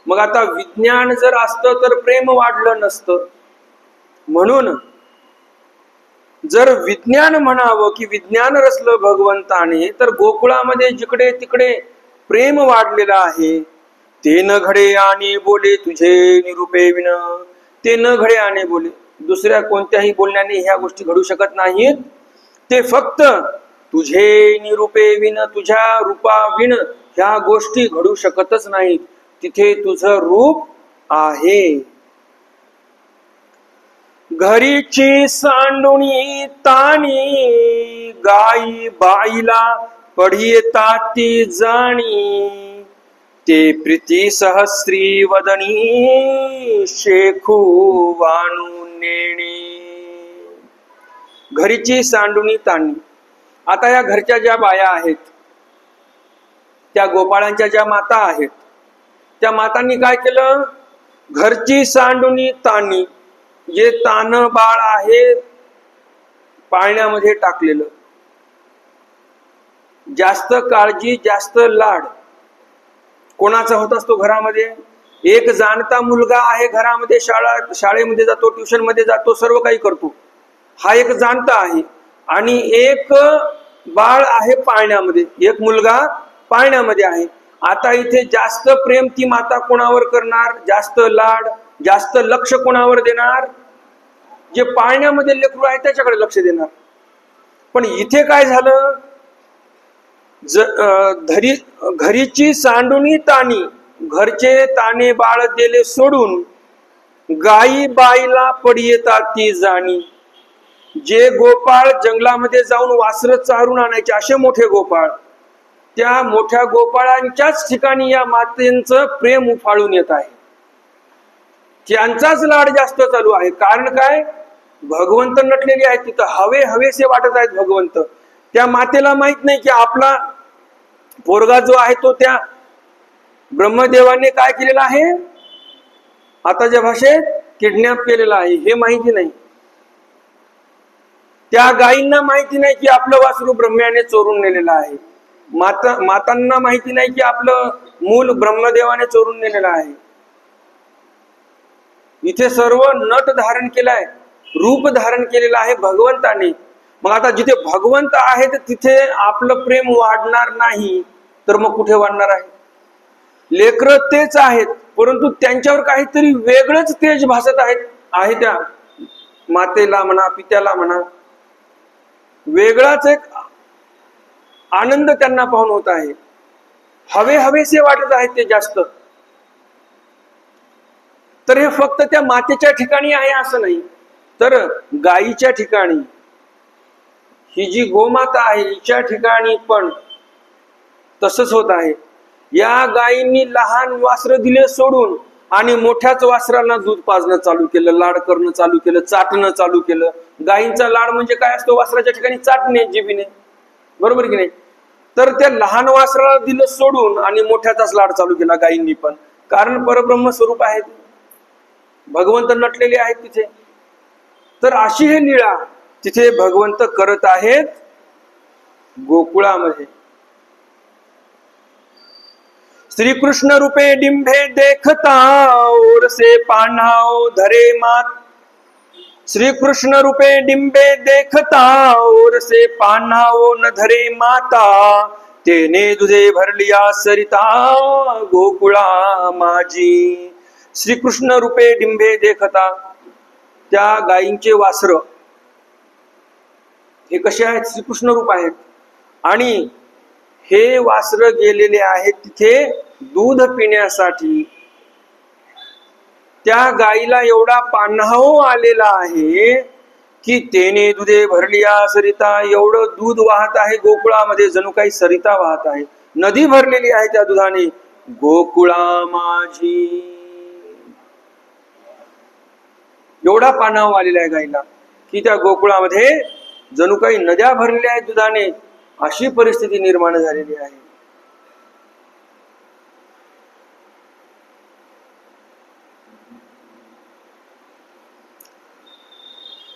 मग आता विज्ञान जर असतं तर प्रेम वाढलं नसतं. म्हणून जर विज्ञान म्हणावं की विज्ञान रचलं भगवंताने, तर गोकुळामध्ये जिकडे तिकडे प्रेम वाढलेलं आहे. ते न घडे आणि बोले तुझे निरूपे विन. ते न घडे आणि बोले, दुसऱ्या कोणत्याही बोलण्याने ह्या गोष्टी घडू शकत नाहीत. ते फक्त तुझे निरूपे विन, तुझ्या रूपा विन ह्या गोष्टी घडू शकतच नाहीत. तिथे तुझं रूप आहे. घरीची सांडुणी ताणी, गाई बाईला पढी येतात ती जाणी. ते प्रीती सहस्री वदनी, शेखू वाणून नेणे. घरीची सांडुणी ताणी. आता या घरच्या ज्या बाया आहेत, त्या गोपाळांच्या ज्या माता आहेत, त्या मातांनी काय केलं, घरची सांडुणी ताणी, जे तान बाळ आहे पाळण्यामध्ये टाकलेलं, जास्त काळजी जास्त लाड कोणाचा होत असतो घरामध्ये. एक जाणता मुलगा आहे घरामध्ये, शाळेमध्ये जातो, ट्युशन मध्ये जातो, सर्व काही करतो, हा एक जाणता आहे. आणि एक बाळ आहे पाळण्यामध्ये, एक मुलगा पाळण्यामध्ये आहे. आता इथे जास्त प्रेम ती माता कोणावर करणार, जास्त लाड जास्त लक्ष कोणावर देणार, जे पाळण्यामध्ये लेकरू आहे त्याच्याकडे लक्ष देणार. पण इथे काय झालं, घरीची सांडुणी ताणी, घरचे ताणे बाळ दिले सोडून, गाई बाईला पडी येतात ती जाणी. जे गोपाळ जंगलामध्ये जाऊन वासर चारून आणायचे, असे मोठे गोपाळ, त्या मोठ्या गोपाळांच्याच ठिकाणी या मातेंचं प्रेम उफाळून येत आहे. त्यांचाच लाड जास्त चालू आहे. कारण काय, भगवंत नटलेले आहेत तिथं, हवे हवेसे वाटत आहेत भगवंत. त्या मातेला माहित नाही की आपला पोरगा जो आहे तो त्या ब्रह्मदेवाने काय केलेला आहे, आताच्या भाषेत किडनॅप केलेला आहे, हे माहिती नाही. त्या गायींना माहिती नाही की आपलं वासरू ब्रह्म्याने चोरून नेलेलं आहे. मातांना माहिती नाही की आपलं मूल ब्रह्मदेवाने चोरून नेलेलं आहे. इथे सर्व नट धारण केलाय, रूप धारण केलेलं आहे भगवंताने. मग आता जिथे भगवंत आहेत तिथे आपलं प्रेम वाढणार नाही तर मग कुठे वाढणार आहे? लेकरं तेच आहेत, परंतु त्यांच्यावर काहीतरी वेगळंच तेज भासत आहे त्या मातेला म्हणा, पित्याला म्हणा, वेगळाच एक आनंद त्यांना पाहून होत आहे. हवेसे वाटत आहेत ते जास्त. तर हे फक्त त्या मातेच्या ठिकाणी आहे असं नाही, तर गायीच्या ठिकाणी, ही जी गोमाता आहे हिच्या ठिकाणी पण तसंच होत आहे. या गायींनी लहान वासर दिले सोडून आणि मोठ्याच वासरांना दूध पाजणं चालू केलं, लाड करणं चालू केलं, चाटणं चालू केलं. गायींचा लाड म्हणजे काय असतो? वासराच्या ठिकाणी चाटणे जिभीने, बरोबर की नाही? तर त्या लहान वासराला दिलं सोडून आणि मोठ्याचाच लाड चालू केला गायींनी पण. कारण परब्रह्म स्वरूप आहेत, भगवंत नटलेले आहेत तिथे. तर अशी हे लीळा तिथे भगवंत करत आहेत गोकुळामध्ये. श्रीकृष्ण रूपे डिंभे देखता और से पान्हाओ धरे मात. श्रीकृष्ण रूपे डिंबे देखता और से पान्हाओ न धरे माता. तेने दुधे भरलिया सरिता गोकुळा माझी. श्रीकृष्ण रूपे डिंबे देखता, त्या गायींचे वासर हे कसे आहेत? श्रीकृष्ण रूप आहेत. आणि हे वासर गेलेले आहेत तिथे दूध पिण्यासाठी. त्या गायीला एवढा पान्हाओ आलेला आहे की तेने दुधे भरलिया सरिता, एवढं दूध वाहत आहे गोकुळामध्ये, जणू काही सरिता वाहत आहे, नदी भरलेली आहे त्या दुधाने. गोकुळा माझी, एवढा पान्हाओ आलेला आहे गायीला की त्या गोकुळामध्ये जणू काही नद्या भरलेल्या आहेत दुधाने, अशी परिस्थिती निर्माण झालेली आहे.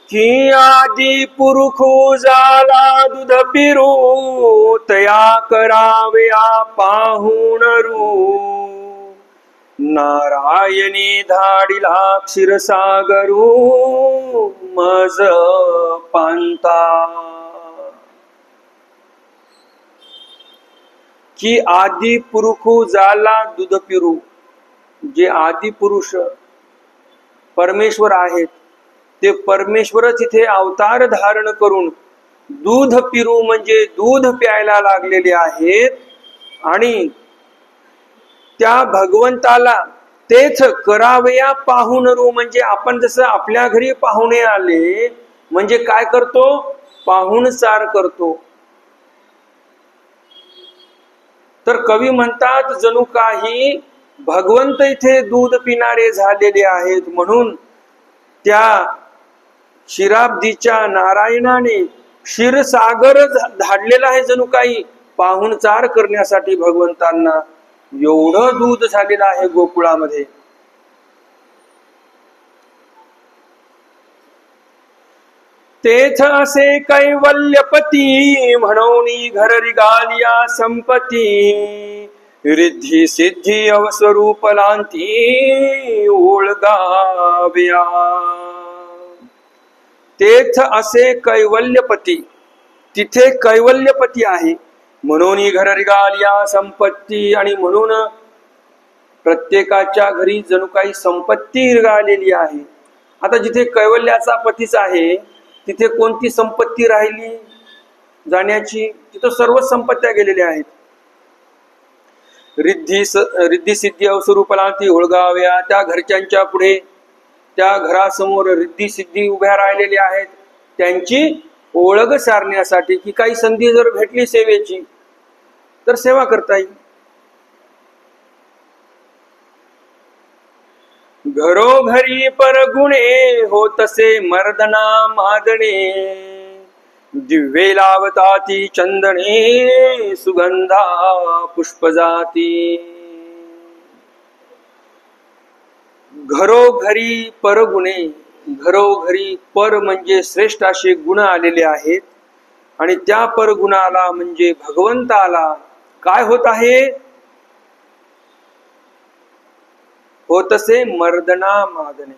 की आदि पुरुखू झाला दूध पिरू, तया कराव्या पाहुण रू. नारायणी धाडिला क्षीरसागरू, मज पांता. की आदि पुरुखू झाला दूध पिरू, जे आदि पुरुष परमेश्वर आहेत ते परमेश्वरच इथे अवतार धारण करून दूध पिरू म्हणजे दूध प्यायला लागलेले आहेत. आणि त्या भगवंताला तेच करावया पाहुणरू, म्हणजे आपण जसं आपल्या घरी पाहुणे आले म्हणजे काय करतो? पाहुणचार करतो. तर कवी म्हणतात जणू काही भगवंत इथे दूध पिणारे झालेले आहेत, म्हणून त्या क्षीराब्दीच्या नारायणाने क्षीरसागर धाडलेला आहे जणू काही पाहुणचार करण्यासाठी भगवंतांना. एवढं दूध झालेलं आहे गोकुळामध्ये. तेथ असे कैवल्यपती, म्हणून घर रिगालिया संपती. रिद्धी सिद्धी अवस्वरूप लांती ओळगाव्या. तेथ असे कैवल्यपती, तिथे कैवल्यपती आहे, म्हणून घर रिगालिया संपत्ती. आणि म्हणून प्रत्येकाच्या घरी जणू काही संपत्ती रिगालेली आहे. आता जिथे कैवल्याचा पतीच आहे तिथे कोणती संपत्ती राहिली जाण्याची? तिथं सर्व संपत्त्या गेलेल्या आहेत. रिद्धी सिद्धी अवस्वरूपलांती ओळगाव्या. त्या घरच्यांच्या पुढे, त्या घरासमोर रिद्धी सिद्धी उभ्या राहिलेल्या आहेत, त्यांची ओळख सारण्यासाठी की काही संधी जर भेटली सेवेची तर सेवा करता येईल. घरोघरी परगुणे हो तसे मर्दना मादणे. दिव्ये लावताती चंदने सुगंधा पुष्प जाती. घरोघरी परगुणे, घरोघरी पर म्हणजे श्रेष्ठ असे गुण आलेले आहेत आणि त्या परगुणाला म्हणजे भगवंताला काय होत आहे? होतसे मर्दना मादने.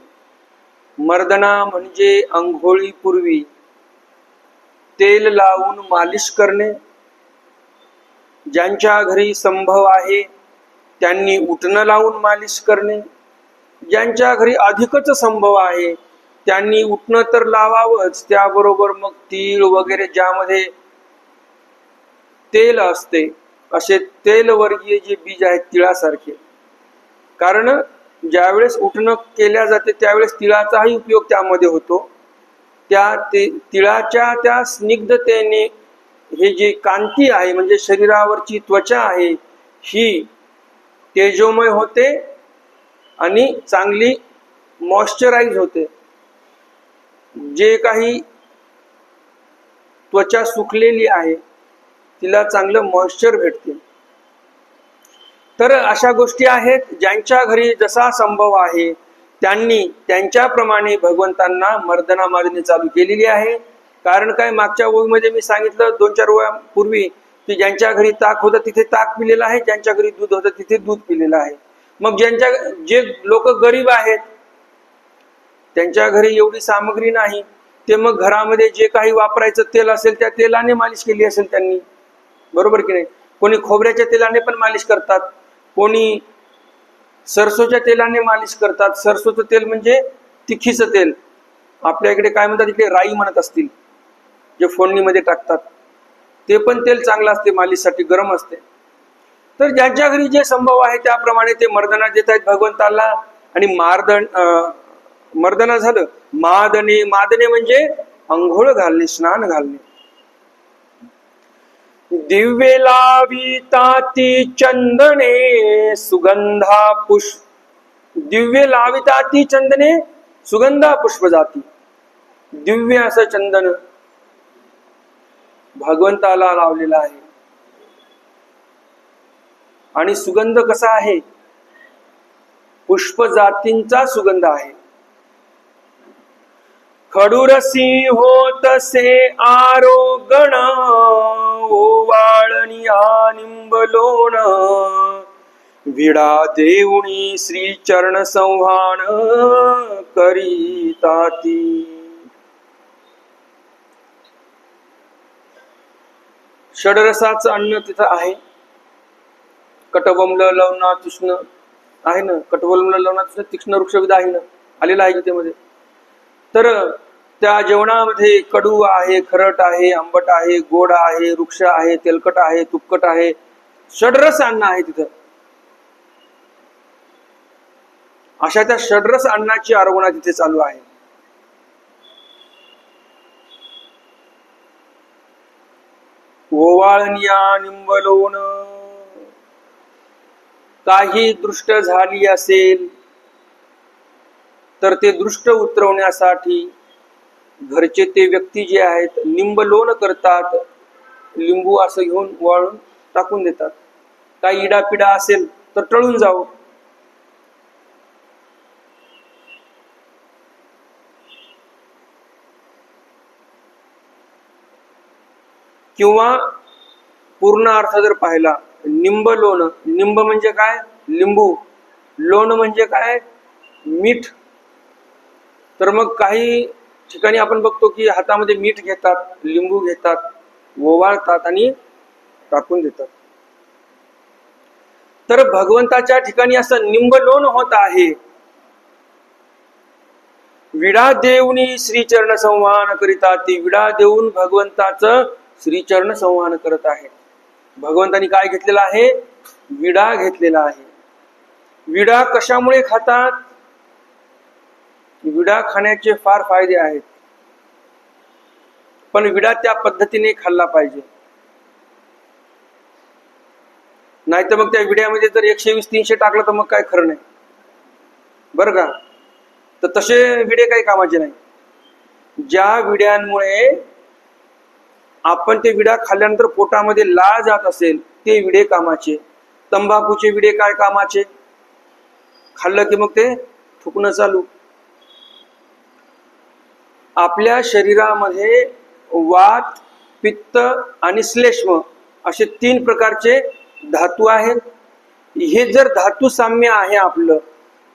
मर्दना म्हणजे अंघोळीपूर्वी तेल लावून मालिश करणे. ज्यांच्या घरी संभव आहे त्यांनी उटणं लावून मालिश करणे. ज्यांच्या घरी अधिकच संभव आहे त्यांनी उटणं तर लावावंच, त्याबरोबर मग तीळ वगैरे ज्यामध्ये तेल असते असे तेलवर्गीय जे बीज आहेत तिळासारखे, कारण ज्यावेळेस उटणं केल्या जाते त्यावेळेस तिळाचाही उपयोग त्यामध्ये होतो. त्या तिळाच्या त्या स्निग्धतेने हे जे कांती आहे म्हणजे शरीरावरची त्वचा आहे ही तेजोमय होते आणि चांगली मॉइश्चराइज होते. जे काही त्वचा सुकलेली आहे तिला चांगलं मॉइश्चर भेटते. तर अशा गोष्टी आहेत ज्यांच्या घरी जसा संभव आहे त्यांनी त्यांच्याप्रमाणे भगवंतांना मर्दना मादने चालू केलेली आहे. कारण काय, मागच्या ओळीमध्ये मी सांगितलं 2-4 ओळ्यांपूर्वी की ज्यांच्या घरी ताक होतं तिथे ताक पिलेलं आहे, ज्यांच्या घरी दूध होतं तिथे दूध पिलेलं आहे. मग जे लोक गरीब आहेत त्यांच्या घरी एवढी सामग्री नाही, ते मग घरामध्ये जे काही वापरायचं तेल असेल त्या तेलाने मालिश केली असेल त्यांनी, बरोबर की नाही. कोणी खोबऱ्याच्या तेलाने पण मालिश करतात, कोणी सरसोच्या तेलाने मालिश करतात. सरसोचं तेल म्हणजे तिखीचं तेल, आपल्या इकडे काय म्हणतात, इकडे राई म्हणत असतील, जे फोडणीमध्ये टाकतात ते पण तेल चांगलं असते मालिशसाठी, गरम असते. तर ज्यांच्या घरी जे संभव आहे त्याप्रमाणे ते मर्दना देत आहेत भगवंताला. आणि मर्दना झालं. मादने म्हणजे अंघोळ घालणे, स्नान घालणे. दिव्ये लाविताती चंदने सुगंधा दिव्ये लाविताती चंदने सुगंधा पुष्प जाती. दिव्य असं चंदन भगवंताला लावलेला आहे. आणि सुगंध कसा आहे? पुष्प जातींचा सुगंध आहे. खडूरसी होतसे आरोगण ओवाळणिया निंबलोण विडा देऊणी श्री चरण संहान करीताती. षडरसाचं अन्न तिथं आहे. कटवम्ल लवणा तृष्ण आहे ना, कटवम्ल लवणा तृष्ण तीक्ष्ण वृक्षविध आहे ना, आलेला आहे गीतेमध्ये. तर त्या जेवणामध्ये कडू आहे, खरट आहे, आंबट आहे, गोड आहे, वृक्ष आहे, तेलकट आहे, तुपकट आहे, षडरस अन्न आहे तिथं. अशा त्या षडरस अन्नाची आरोगणा तिथे चालू आहे. ओवाळणिया निंबलोण. काही दृष्ट झाली असेल तर ते दृष्ट उतरवण्यासाठी घरचे ते व्यक्ती जे आहेत निंबलोण करतात. लिंबू असं घेऊन वाळून टाकून देतात. काही इडापिडा असेल तर टळून जावं. किंवा पूर्ण अर्थ जर पाहिला, निंबलोण, निंब म्हणजे काय? लिंबू. लोण म्हणजे काय? मीठ. तर मग काही ठिकाणी आपण बघतो की हातामध्ये मीठ घेतात, लिंबू घेतात, ओवाळतात आणि टाकून देतात. तर भगवंताच्या ठिकाणी असं निंबलोण होत आहे. विडा देऊनी श्रीचरण संवाहन करिता. ती विडा देऊन भगवंताचं श्रीचरण संवाहन करत आहे. भगवंतानी काय घेतलेला आहे? विडा घेतलेला आहे. विडा कशामुळे खातात? विडा खाण्याचे फार फायदे आहेत, पण विडा त्या पद्धतीने खाल्ला पाहिजे. नाहीतर मग त्या विड्यामध्ये जर 120-300 टाकलं तर मग काय खरं नाही, बरं का. तर तसे विडे काही कामाचे नाही. ज्या विड्यांमुळे आपण ते विडा खाल्ल्यानंतर पोटामध्ये लाळ जात असेल ते विडे कामाचे. तंबाखूचे विडे काय कामाचे? खाल्लं की मग ते थुकणं चालू. आपल्या शरीरामध्ये वात, पित्त आणि श्लेष्म असे 3 प्रकारचे धातू आहेत. हे जर धातू साम्य आहे आपलं,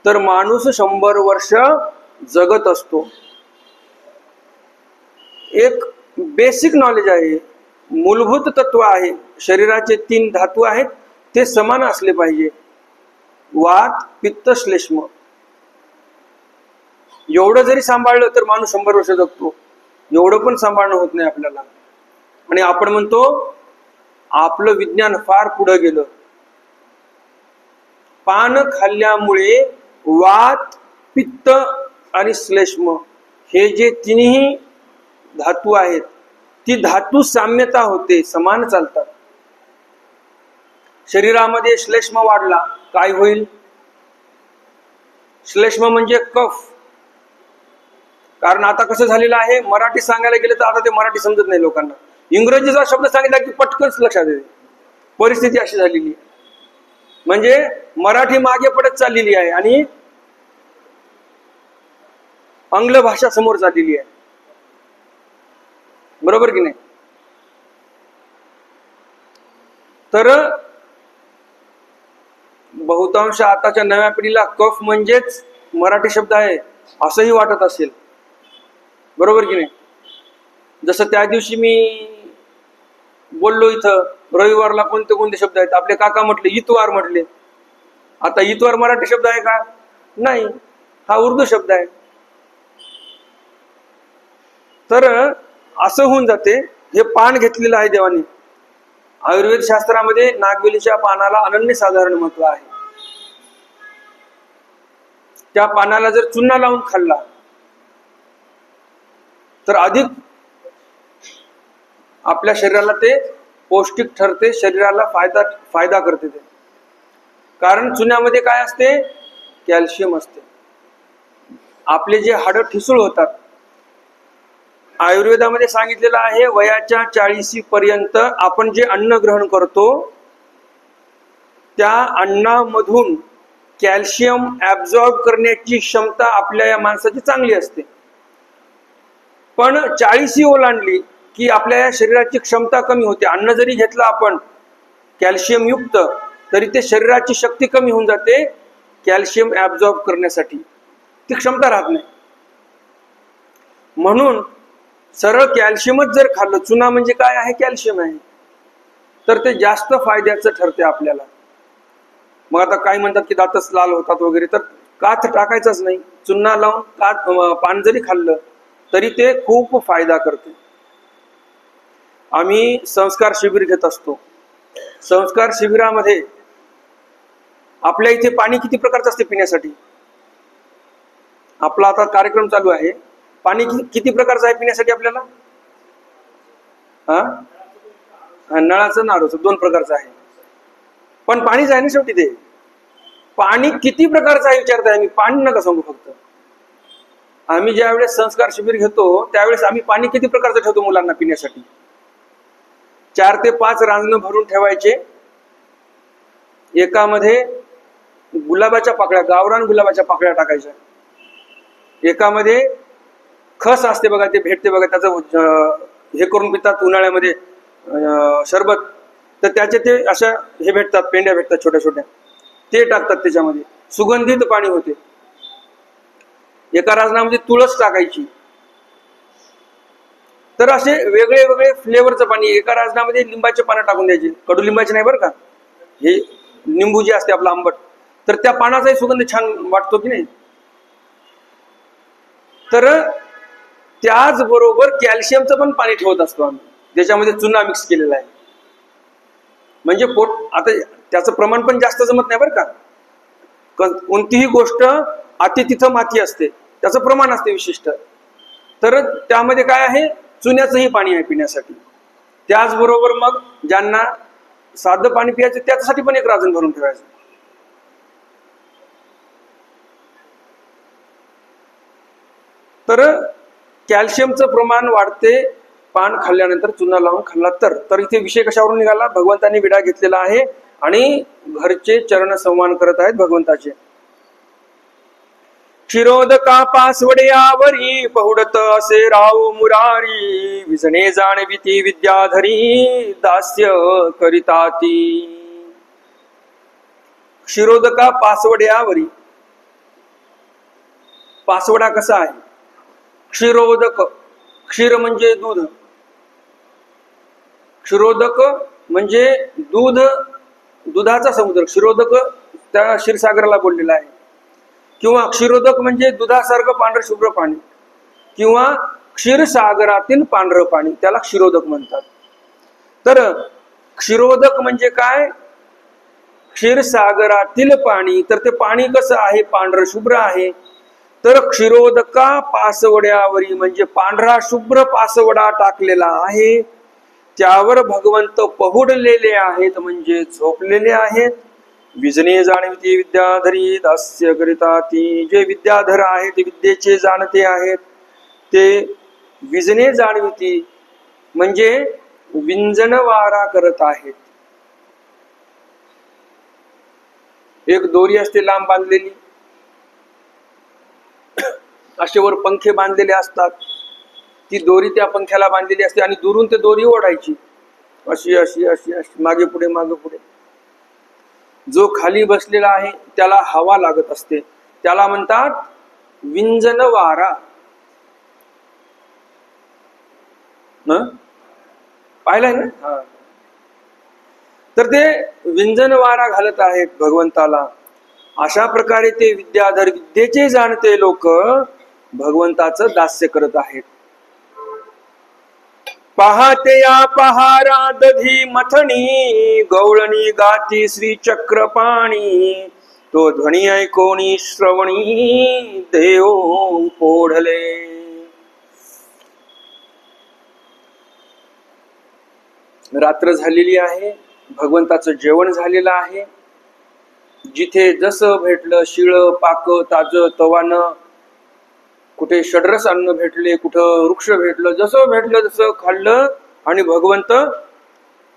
तर माणूस 100 वर्ष जगत असतो. एक बेसिक नॉलेज आहे, मूलभूत तत्व आहे. शरीराचे 3 धातू आहेत, ते समान असले पाहिजे. वात, पित्त, श्लेष्म. एवढं जरी सांभाळलं तर माणूस 100 वर्ष जगतो. एवढं पण सांभाळणं होत नाही आपल्याला. आणि आपण म्हणतो आपलं विज्ञान फार पुढे गेलं. पान खाल्ल्यामुळे वात, पित्त आणि श्लेष्म हे जे 3ही धातू आहेत, ती धातू साम्यता होते, समान चालतात. शरीरामध्ये श्लेष्म वाढला काय होईल? श्लेष्म म्हणजे कफ. कारण आता कसं झालेलं आहे, मराठी सांगायला गेलं तर आता ते मराठी समजत नाही लोकांना. इंग्रजीचा शब्द सांगितला की पटकन लक्षात येते. परिस्थिती अशी झालेली आहे. म्हणजे मराठी मागे पडत चाललेली आहे आणि आंग्ल भाषा समोर चाललेली आहे. बरोबर की नाही? तर बहुतांश आताच्या नव्या पिढीला कफ म्हणजेच मराठी शब्द आहे असंही वाटत असेल. बरोबर की नाही? जसं त्या दिवशी मी बोललो इथं रविवारला कोणते कोणते शब्द आहेत, आपले काका म्हटले इतवार म्हटले. आता इतवार मराठी शब्द आहे का? नाही, हा उर्दू शब्द आहे. तर असं होऊन जाते. हे पान घेतलेलं आहे देवाने. आयुर्वेद शास्त्रामध्ये नागवेलीच्या पानाला अनन्यसाधारण महत्व आहे. त्या पानाला जर चुना लावून खाल्ला तर अधिक आपल्या शरीराला ते पौष्टिक ठरते, शरीराला फायदा करते ते. कारण चुन्यामध्ये काय असते? कॅल्शियम असते. आपले जे हाडं ठिसूळ होतात, आयुर्वेदामध्ये सांगितलेलं आहे वयाच्या 40 पर्यंत आपण जे अन्न ग्रहण करतो त्या अन्नामधून कॅल्शियम ऍब्झॉर्ब करण्याची क्षमता आपल्या या माणसाची चांगली असते. पण 40 ओलांडली की आपल्या या शरीराची क्षमता कमी होते. अन्न जरी घेतलं आपण कॅल्शियम युक्त तरी ते शरीराची शक्ती कमी होऊन जाते कॅल्शियम ऍब्झॉर्ब करण्यासाठी. ती क्षमता राहत नाही. म्हणून सरळ कॅल्शियमच जर खाल्लं, चुना म्हणजे काय आहे? कॅल्शियम आहे, तर ते जास्त फायद्याचं ठरते आपल्याला. मग आता काय म्हणतात की दातच लाल होतात वगैरे, तर काथ टाकायचाच नाही. चुना लावून पान जरी खाल्लं तरी ते खूप फायदा करते. आम्ही संस्कार शिबिर घेत असतो. संस्कार शिबिरामध्ये आपल्या इथे पाणी किती प्रकारचं असते पिण्यासाठी? आपला आता कार्यक्रम चालू आहे. पाणी किती प्रकारचं आहे पिण्यासाठी आपल्याला? नळाचं नारोचं 2 प्रकारचं आहे. पण पाणीच आहे ना शेवटी. ते पाणी किती प्रकारचं आहे विचारताय? आम्ही पाणी नका सांगू. फक्त आम्ही ज्या वेळेस संस्कार शिबिर घेतो त्यावेळेस आम्ही पाणी किती प्रकारचं ठेवतो मुलांना पिण्यासाठी? 4 ते 5 रांजणं भरून ठेवायचे. एकामध्ये गुलाबाच्या पाकळ्या, गावरान गुलाबाच्या पाकळ्या टाकायच्या. एकामध्ये खस असते बघा, ते भेटते बघा, त्याचं हे करून पितात उन्हाळ्यामध्ये शरबत. तर त्याचे ते अशा हे भेटतात, पेंड्या भेटतात छोट्या छोट्या, ते टाकतात त्याच्यामध्ये. सुगंधित पाणी होते. एका राजनामध्ये तुळस टाकायची. तर असे वेगळे वेगळे फ्लेवरचं पाणी. एका राजनामध्ये लिंबाचे पानं टाकून द्यायचे. कडुलिंबाचे नाही बरं का, हे लिंबू जे असते आपलं आंबट, तर त्या पानाचाही सुगंध छान वाटतो की नाही. तर त्याचबरोबर कॅल्शियमचं पण पाणी ठेवत असतो आम्ही, ज्याच्यामध्ये चुना मिक्स केलेला आहे. म्हणजे आता त्याचं प्रमाण पण जास्त जमत नाही बरं का. कोणतीही गोष्ट अति तिथं माती असते, त्याचं प्रमाण असते विशिष्ट. तर त्यामध्ये काय आहे? चुन्याचंही पाणी आहे पिण्यासाठी. त्याचबरोबर मग ज्यांना साधं पाणी प्यायचं त्याच्यासाठी पण एक राजन भरून ठेवायचं. तर कॅल्शियमचं प्रमाण वाढते पान खाल्ल्यानंतर, चुना लावून खाल्ला तर. इथे विषय कशावरून निघाला? भगवंतांनी विडा घेतलेला आहे आणि घरचे चरण संवान करत आहेत भगवंताचे. क्षीरोदका पासवड्यावरी पहुडत असे राव मुरारी विजणे जाणविती विद्याधरी दास्य करिताती. क्षीरोदका पासवड्यावरी. पासवडा कसा आहे? क्षीरोदक. क्षीर म्हणजे दूध. क्षीरोदक म्हणजे दूध, दुधाचा समुद्र. क्षीरोदक त्या क्षीरसागराला बोललेला आहे. किंवा क्षीरोदक म्हणजे दुधासारखं पांढरं शुभ्र पाणी किंवा क्षीरसागरातील पांढरं पाणी, त्याला क्षीरोदक म्हणतात. तर क्षीरोदक म्हणजे काय? क्षीरसागरातील पाणी. तर ते पाणी कसं आहे? पांढरं शुभ्र आहे. तर क्षीरोदका पासवड्यावरी म्हणजे पांढरा शुभ्र पासवडा टाकलेला आहे, त्यावर भगवंत पहुडलेले आहेत म्हणजे झोपलेले आहेत. विजने जाणविती विद्याधरी दास्य करिताती. जे विद्याधर आहेत, विद्येचे जाणते आहेत, ते विजने जाणविती म्हणजे विंजनवारा करत आहेत. एक दोरी असते लांब बांधलेली, असे वर पंखे बांधलेले असतात, ती दोरी त्या पंख्याला बांधलेली असते आणि दुरून ते दोरी ओढायची अशी अशी अशी अशी मागे पुढे मागे पुढे. जो खाली बसलेला आहे त्याला हवा लागत असते, त्याला म्हणतात विंजन वारा. पाहिलंय ना? तर ते विंजन वारा घालत आहेत भगवंताला. अशा प्रकारे ते विद्याधर, विद्येचे जाणते लोक भगवंताचं दास्य करत आहेत. पाहते या पहारा दधी मथणी गवळणी गाती श्री चक्रपाणी तो ध्वनी ऐकोणी श्रवणी देव पोढले. रात्र झालेली आहे, भगवंताचं जेवण झालेलं आहे. जिथे जसं भेटलं शिळ पाक ताज तवान, कुठे षड्रस अन्न भेटले, कुठं वृक्ष भेटलं, जसं भेटलं तसं खाल्लं आणि भगवंत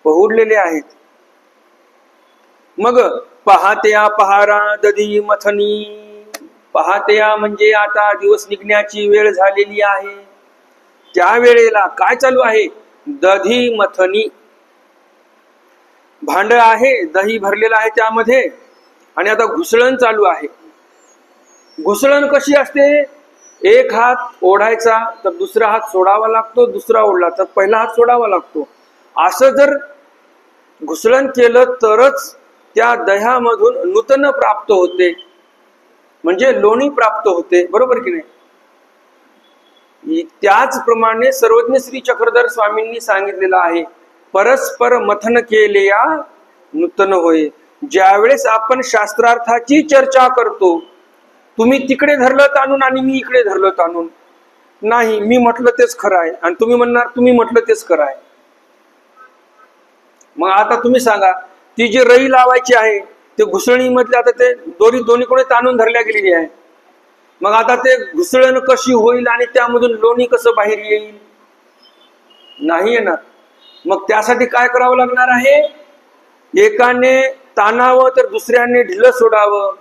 पहुडलेले आहेत. मग पहात्या पहारा दधी मथनी. पहात्या म्हणजे आता दिवस निघण्याची वेळ झालेली आहे, त्या वेळेला काय चालू आहे? दधी मथनी. भांड आहे, दही भरलेलं आहे त्यामध्ये, आणि आता घुसळण चालू आहे. घुसळण कशी असते? एक हात ओढायचा तर दुसरा हात सोडावा लागतो, दुसरा ओढला तर पहिला हात सोडावा लागतो. असं जर घुसळण केलं तरच त्या दह्यामधून नूतन प्राप्त होते, म्हणजे लोणी प्राप्त होते. बरोबर की नाही? त्याचप्रमाणे सर्वज्ञ श्री चक्रधर स्वामींनी सांगितलेलं आहे, परस्पर मथन केले या नूतन होय. ज्यावेळेस आपण शास्त्रार्थाची चर्चा करतो, तुम्ही तिकडे धरलं ताणून आणि मी इकडे धरलं ताणून, नाही मी म्हटलं तेच खरं आहे आणि तुम्ही म्हणणार तुम्ही म्हटलं तेच खरं आहे. मग आता तुम्ही सांगा, ती जी रई लावायची आहे ते घुसळणीमधले आता ते दोरी दोन्हीकडे ताणून धरल्या गेलेली आहे. मग आता ते घुसळण कशी होईल आणि त्यामधून लोणी कसं बाहेर येईल? नाही येणार. मग त्यासाठी काय करावं लागणार आहे? एकाने ताणावं तर दुसऱ्याने ढिलं सोडावं,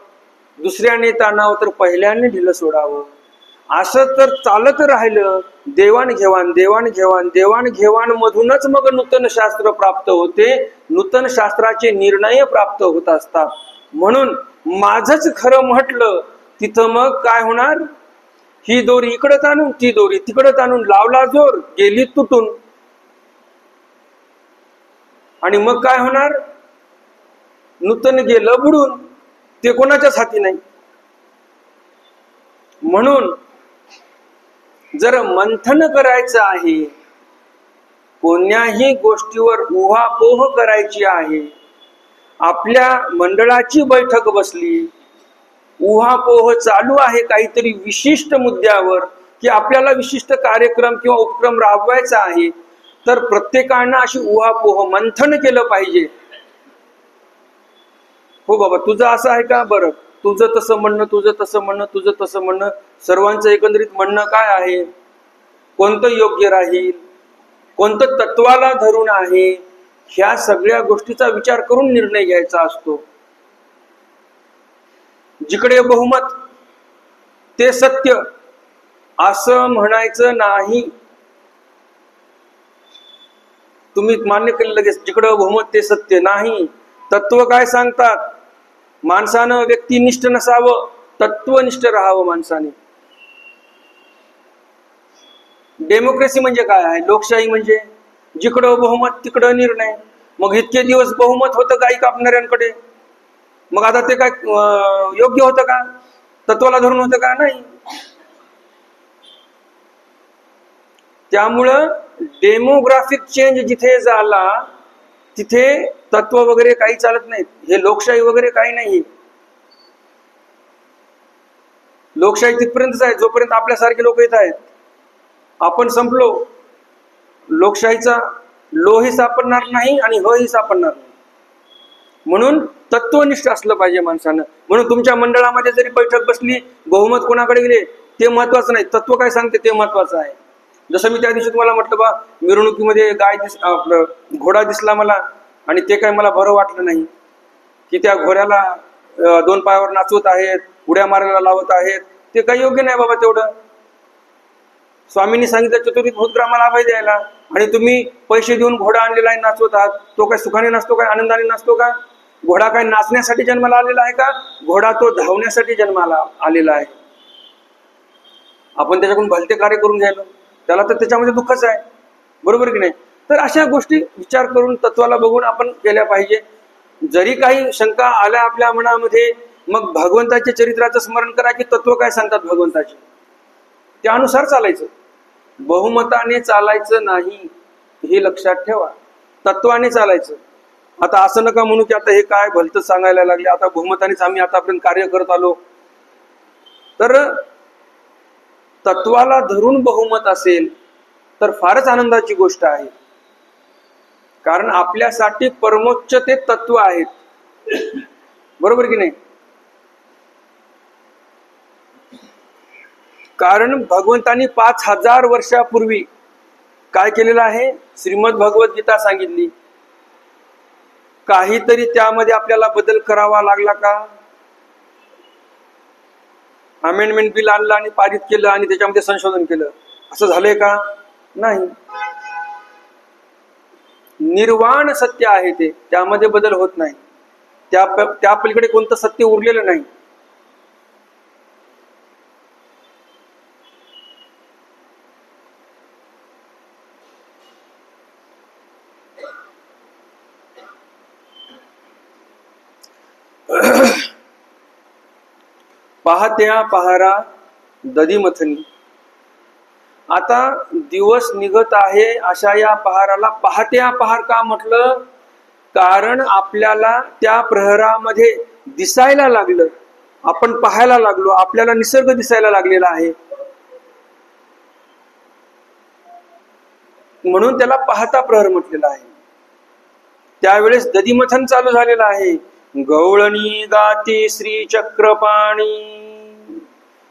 दुसऱ्याने ताणावं तर पहिल्याने ढिलं सोडावं. असं तर चालत राहिलं, देवाणघेवाण देवाणघेवाण देवाणघेवाण मधूनच मग नूतन शास्त्र प्राप्त होते, नूतन शास्त्राचे निर्णय प्राप्त होत असतात. म्हणून माझंच खरं म्हटलं तिथं मग काय होणार? ही दोरी इकडं ताणून ती दोरी तिकडं ताणून, लावला जोर गेली तुटून, आणि मग काय होणार? नूतन गेलं बुडून. ते कोणाच्याच हाती नाही. म्हणून जर मंथन करायचं आहे, कोण्याही गोष्टीवर उहापोह करायची आहे, आपल्या मंडळाची बैठक बसली, उहापोह चालू आहे काहीतरी विशिष्ट मुद्द्यावर, की आपल्याला विशिष्ट कार्यक्रम किंवा उपक्रम राबवायचा आहे, तर प्रत्येकानं अशी उहापोह मंथन केलं पाहिजे. हो बाबा, तुझं असं आहे का? बरं, तुझं तसं म्हणणं, तुझं तसं म्हणणं, तुझं तसं म्हणणं, सर्वांचं एकंदरीत म्हणणं काय आहे? कोणतं योग्य राहील? कोणतं तत्वाला धरून आहे? ह्या सगळ्या गोष्टीचा विचार करून निर्णय घ्यायचा असतो. जिकडे बहुमत ते सत्य असं म्हणायचं नाही. तुम्ही मान्य केलं लगेच जिकडं बहुमत ते सत्य नाही. तत्व काय सांगतात? माणसानं व्यक्तिनिष्ठ नसावं, तत्वनिष्ठ राहावं माणसाने. डेमोक्रेसी म्हणजे काय आहे? लोकशाही म्हणजे जिकडं बहुमत तिकडं निर्णय. मग इतके दिवस बहुमत होतं गाई कापणाऱ्यांकडे, मग आता ते काय योग्य होतं का? तत्वाला धरून होतं का? नाही. त्यामुळं डेमोग्राफिक चेंज जिथे झाला तिथे तत्व वगैरे काही चालत नाहीत. हे लोकशाही वगैरे काही नाही. लोकशाही तिथपर्यंतच आहे जोपर्यंत आपल्यासारखे लोक येत आहेत. आपण संपलो, लोकशाहीचा लोही सापडणार नाही आणि हही सापडणार नाही. म्हणून तत्वनिष्ठ असलं पाहिजे माणसानं. म्हणून तुमच्या मंडळामध्ये जरी बैठक बसली, बहुमत कोणाकडे गेले ते महत्वाचं नाही, तत्व काय सांगते ते महत्वाचं आहे. जसं मी त्या दिवशी तुम्हाला म्हटलं बा, मिरवणुकीमध्ये आपलं घोडा दिसला मला आणि ते काय मला बरं वाटलं नाही की त्या घोड्याला 2 पायावर नाचवत आहेत, उड्या मारायला लावत आहेत. ते काही योग्य नाही बाबा. तेवढं स्वामींनी सांगितलं चतुर्विध भूतग्रामाला अभय द्यायला, आणि तुम्ही पैसे देऊन घोडा आणलेला आहे, नाचवत आहात. तो काय सुखाने नसतो काय? आनंदाने नसतो का? घोडा काय नाचण्यासाठी जन्माला आलेला आहे का? घोडा तो धावण्यासाठी जन्माला आलेला आहे. आपण त्याच्याकडून भलते कार्य करून घ्यायलो, त्याला तर त्याच्यामध्ये दुःखच आहे. बरोबर की नाही? तर अशा गोष्टी विचार करून तत्वाला बघून आपण केल्या पाहिजे. जरी काही शंका आल्या आपल्या मनामध्ये, मग भगवंताच्या चरित्राचं स्मरण करा की तत्व काय सांगतात भगवंताचे, त्यानुसार चालायचं. बहुमताने चालायचं नाही, हे लक्षात ठेवा. तत्वाने चालायचं. आता असं नका म्हणू की आता हे काय भलतंच सांगायला लागले, आता बहुमतानेच आम्ही आतापर्यंत कार्य करत आलो. तर तत्वाला धरून बहुमत असेल तर फारच आनंदाची गोष्ट आहे. कारण आपल्यासाठी परमोच्च ते तत्व आहेत. बरोबर की नाही? कारण भगवंतांनी 5000 वर्षापूर्वी काय केलेलं आहे? श्रीमद भगवत गीता सांगितली. काहीतरी त्यामध्ये आपल्याला बदल करावा लागला का? अमेंडमेंट बिल आणलं आणि पारित केलं आणि त्याच्यामध्ये संशोधन केलं, असं झालंय का? नाही. निर्वाण सत्य आहे ते, त्यामध्ये बदल होत नाही. त्या पलीकडे कोणतं सत्य उरलेलं नाही. पाहत्या पहारा दधीमथनी. आता दिवस निघत आहे अशा या पहाराला पाहत्या पहार का म्हटलं? कारण आपल्याला त्या प्रहरामध्ये दिसायला लागलं, आपण पाहायला लागलो, आपल्याला निसर्ग दिसायला लागलेला आहे, म्हणून त्याला पाहता प्रहर म्हटलेला आहे. त्यावेळेस दधीमथन चालू झालेलं आहे. गवळणी गाती श्री चक्रपाणी.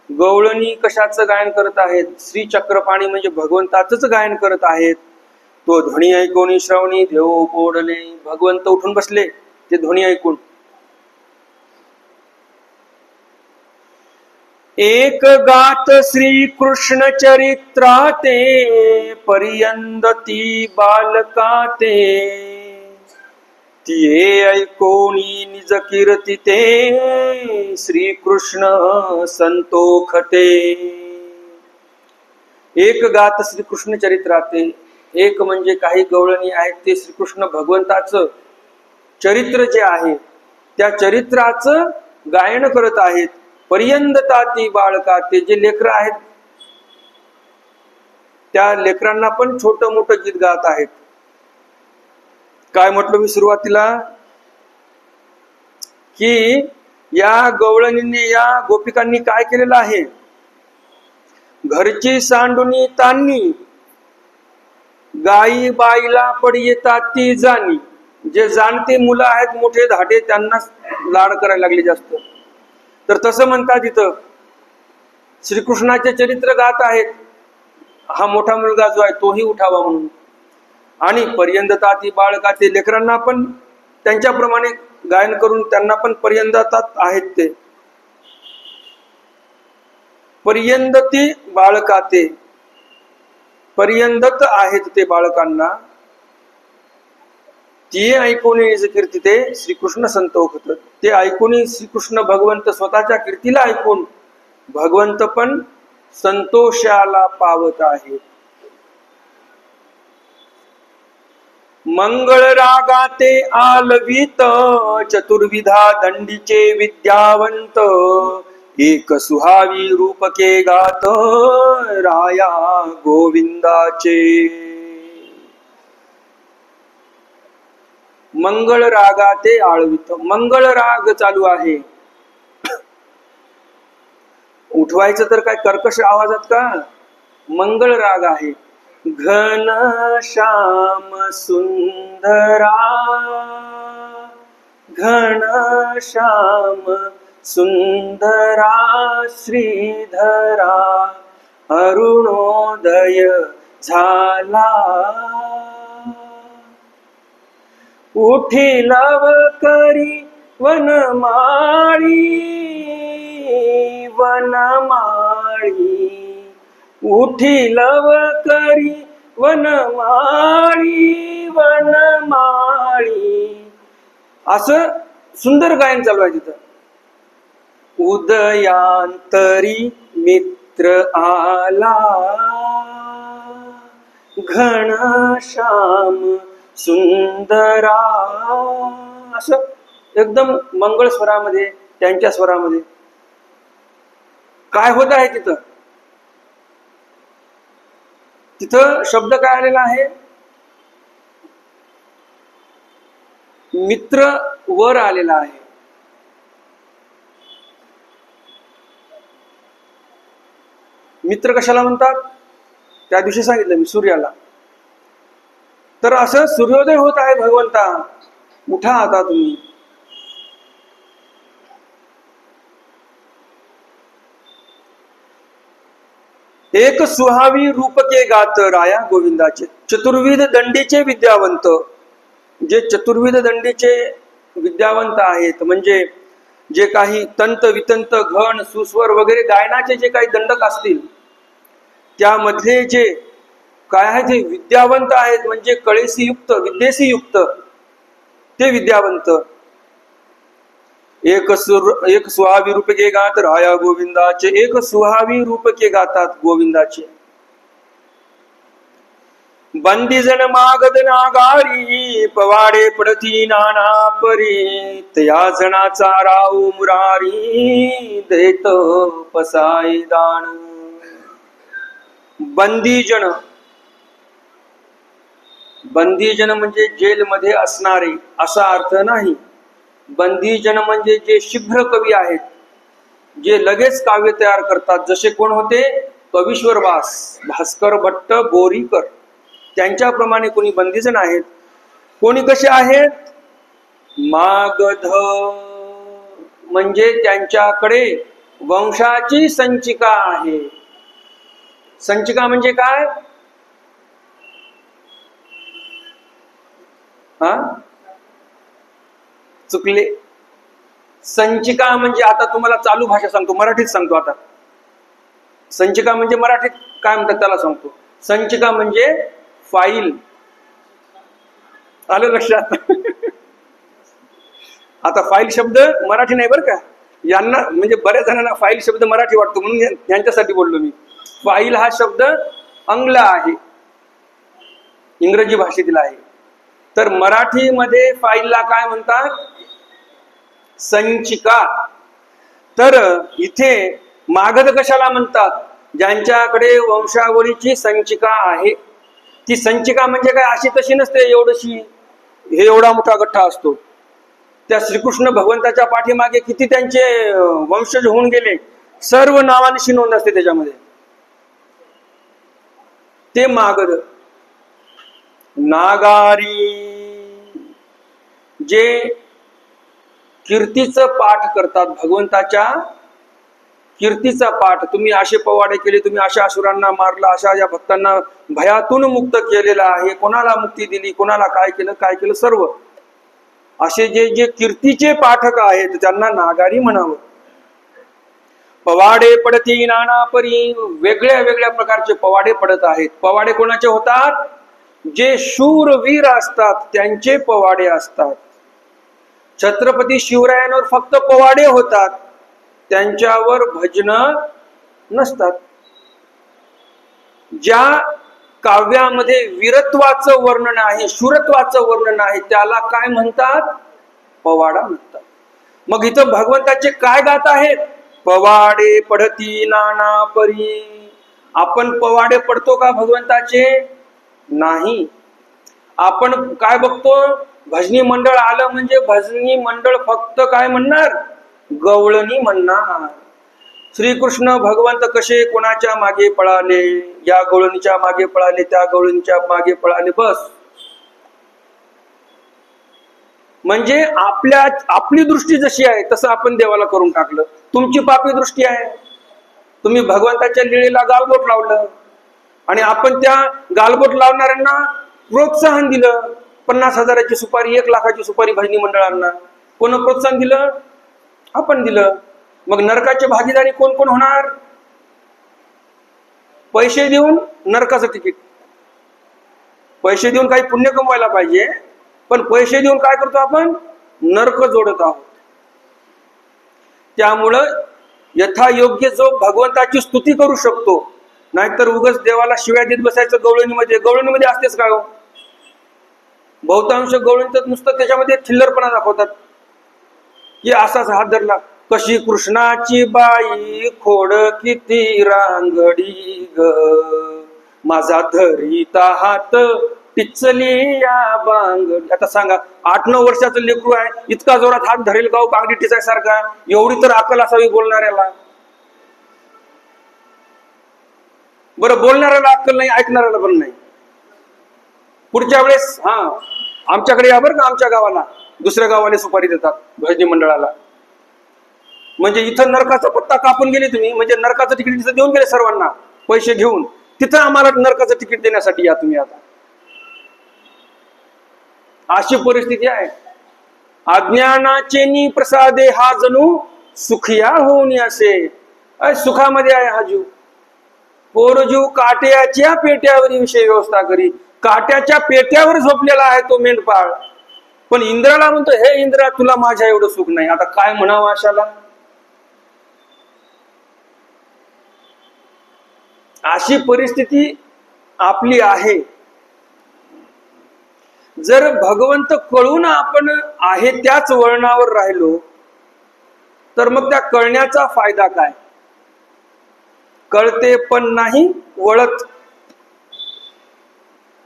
गवळणी कशाचं गायन करत आहेत? श्री चक्रपाणी म्हणजे भगवंताचंच गायन करत आहेत. तो ध्वनी ऐकून श्रवणी देव पोडले. भगवंत उठून बसले ते ध्वनी ऐकून. एक गात श्री कृष्ण चरित्राते पर्यंदती बालकाते. तिये ऐकोनी निज कीर्ती ते श्री कृष्ण संतोखते. एक गात श्री कृष्ण चरित्राते. एक म्हणजे काही गवळणी आहेत ते श्रीकृष्ण भगवंताचं चरित्र जे आहे त्या चरित्राचं गायन करत आहेत. पर्यंदताती बाळकाते. जे लेकरं आहेत त्या लेकरांना पण छोटं मोठं गीत गात आहेत. काय म्हटलं मी सुरुवातीला की या गवळणींनी, या गोपिकांनी काय केलेलं आहे? घरची सांडुनी तान्नी गाई बाईला पड येतात ती जाणी. जे जाणते मुलं आहेत मोठे धाटे त्यांना लाड करायला लागले जास्त. तर तसं म्हणतात इथं श्रीकृष्णाचे चरित्र गात आहेत. हा मोठा मुलगा जो आहे तोही उठावा म्हणून. आणि पर्यंदताती बाळकाते. लेकरांना पण त्यांच्याप्रमाणे गायन करून त्यांना पण पर्यंदतात आहेत ते. पर्यंदती बाळकाते, पर्यंदत आहेत ते बाळकांना, ते ऐकून कीर्ती ते श्रीकृष्ण संतोष होत. ते ऐकून श्रीकृष्ण भगवंत स्वतःच्या कीर्तीला ऐकून भगवंत पण संतोषाला पावत आहे. मंगळ रागाते आलवित चतुर्विधा दंडीचे विद्यावंत, एक सुहावी रूपके गात राया गोविंदाचे. मंगळ रागाते आळवित, मंगळ राग चालू आहे. उठवायचं तर काय कर्कश आवाजात का, मंगळ राग आहे. घन श्याम सुंदरा, घन श्याम सुंदरा श्रीधरा, अरुणोदय झाला. उठी लवकरी वनमाळी, वनमाळी, उठी लवकरी वनमाळी, वनमाळी. असं सुंदर गायन चालू आहे तिथं. उदयांतरी मित्र आला, घनश्याम सुंदरा. असं एकदम मंगळ स्वरामध्ये, त्यांच्या स्वरामध्ये काय होत आहे तिथं. तिथं शब्द काय आलेला आहे, मित्र वर आलेला आहे. मित्र कशाला म्हणतात, त्या दिवशी सांगितलं मी, सूर्याला. तर असं सूर्योदय होत आहे भगवंता, उठा आता तुम्ही. एक सुहावी रूपके गात राया गोविंदाचे. चतुर्विध दंडीचे विद्यावंत, जे चतुर्विध दंडीचे विद्यावंत आहेत, म्हणजे जे काही तंत वितंत घन सुस्वर वगैरे गायनाचे जे काही दंडक असतील, त्यामधले जे काय आहे ते विद्यावंत आहेत, म्हणजे कळेसी युक्त, विद्येशी युक्त ते विद्यावंत. एक सुहावी रूपके गात राया गोविंदाचे, एक सुहावी रूपके गातात गोविंदाचे. बंदीजन मागद नागारी, पवाडे पडती नाना परी, त्या जणाचा राव मुरारी, देत पसाय दान. बंदीजन, बंदीजन म्हणजे जेलमध्ये असणारे असा अर्थ नाही. बंदीजन म्हणजे जे शीघ्र कवी आहेत, जे लगेच काव्य तयार करतात. जसे कोण होते, कवीश्वर वास, भास्कर भट्ट, बोरीकर, त्यांच्याप्रमाणे कोणी बंदीजन आहेत. कोणी कसे आहेत, मागध म्हणजे त्यांच्याकडे वंशाची संचिका आहे. संचिका म्हणजे काय, हा चुकले. संचिका म्हणजे, आता तुम्हाला चालू भाषा सांगतो, मराठीत सांगतो. आता संचिका म्हणजे मराठीत काय म्हणतात त्याला सांगतो. संचिका म्हणजे फाईल. आलं लक्षात. आता फाईल शब्द मराठी नाही बरं का, यांना म्हणजे बऱ्याच जणांना फाईल शब्द मराठी वाटतो, म्हणून यांच्यासाठी बोललो मी. फाईल हा शब्द आंग्ल आहे, इंग्रजी भाषेतील आहे. तर मराठीमध्ये फाईलला काय म्हणतात, संचिका. तर इथे मागध कशाला म्हणतात, ज्यांच्याकडे वंशावळीची संचिका आहे. ती संचिका म्हणजे काय, अशी तशी नसते एवढीशी, हे एवढा मोठा गठ्ठा असतो. त्या श्रीकृष्ण भगवंताच्या पाठीमागे किती त्यांचे वंशज होऊन गेले, सर्व नावानिशी नोंद असते त्याच्यामध्ये. ते मागध. नागारी जे कीर्तीचं पाठ करतात, भगवंताच्या कीर्तीचा पाठ. तुम्ही असे पवाडे केले, तुम्ही अशा असुरांना मारला, अशा या भक्तांना भयातून मुक्त केलेला आहे, कोणाला मुक्ती दिली, कोणाला काय केलं सर्व. असे जे जे कीर्तीचे पाठक आहेत त्यांना नागारी म्हणावं. पवाडे पडती नाना परी, वेगळ्या वेगळ्या प्रकारचे पवाडे पडत आहेत. पवाडे कोणाचे होतात? जे शूरवीर असतात त्यांचे पवाडे असतात. छत्रपती शिवरायांवर फक्त पवाडे होतात, त्यांच्यावर भजन नसतात. ज्या काव्यामध्ये वीरत्वाचं वर्णन आहे, शूरत्वाचं वर्णन आहे, त्याला काय म्हणतात? पवाडा म्हणतात. मग इथं भगवंताचे काय गात आहेत? पवाडे पडती नाना परी. आपण पवाडे पडतो का भगवंताचे? नाही. आपण काय बघतो? भजनी मंडळ आलं म्हणजे भजनी मंडळ फक्त काय म्हणणार? गवळणी म्हणणार. श्रीकृष्ण भगवंत कसे कोणाच्या मागे पळाले? या गवळणीच्या मागे पळाले, त्या गवळणीच्या मागे पळाले, बस. म्हणजे आपली दृष्टी जशी आहे तसं आपण देवाला करून टाकलं. तुमची पापी दृष्टी आहे, तुम्ही भगवंताच्या लीळेला गालबोट लावलं आणि आपण त्या गालबोट लावणाऱ्यांना प्रोत्साहन दिलं. 50,000ची सुपारी, 1,00,000ची सुपारी भजनी मंडळांना कोण प्रोत्साहन दिलं? आपण दिलं. मग नरकाचे भागीदारी कोण कोण होणार? पैसे देऊन नरकाचं तिकीट. पैसे देऊन काही पुण्य कमवायला पाहिजे, पण पैसे देऊन काय करतो आपण? नरक जोडत आहोत. त्यामुळं यथायोग्य जो भगवंताची स्तुती करू शकतो, नाहीतर उगाच देवाला शिव्या देत बसायचं गवळणीमध्ये. गवळणीमध्ये असतेच काय हो? बहुतांश गवळणीत नुसतं त्याच्यामध्ये थिल्लरपणा दाखवतात की असाच हात धरला. कशी कृष्णाची बाई खोड किती रांगडी ग, माझा धरिता हात टिचली या बांगडी. आता सांगा, 8-9 वर्षाचं लेकरू आहे, इतका जोरात हात धरेल का बांगडी टिचायसारखा? एवढी तर अक्कल असावी बोलणाऱ्याला. बरं, बोलणाऱ्याला अक्कल नाही, ऐकणाऱ्याला पण नाही. पुढच्या वेळेस आमच्याकडे या बरं का, आमच्या गावाला. दुसऱ्या गावाला सुपारी देतात भजनी मंडळाला. म्हणजे इथं नरकाचा पत्ता कापून गेले तुम्ही, म्हणजे नरकाचं तिकीट तिथं देऊन गेले सर्वांना पैसे घेऊन. तिथं आम्हाला नरकाचं तिकीट देण्यासाठी या तुम्ही. आता अशी परिस्थिती आहे. अज्ञानाचे प्रसादे हा जणू सुखिया होऊन असे. सुखामध्ये आहे हा जीव. पोरजीव काट्याच्या पेट्यावर विषय व्यवस्था करी. काट्याच्या पेट्यावर झोपलेला आहे तो मेंढपाळ. पण इंद्राला म्हणतो, हे इंद्रा, तुला माझ्या एवढं सुख नाही. आता काय म्हणावं अशाला? अशी परिस्थिती आपली आहे. जर भगवंत कळून आपण आहे त्याच वळणावर राहिलो तर मग त्या कळण्याचा फायदा काय? कळते पण नाही वळत.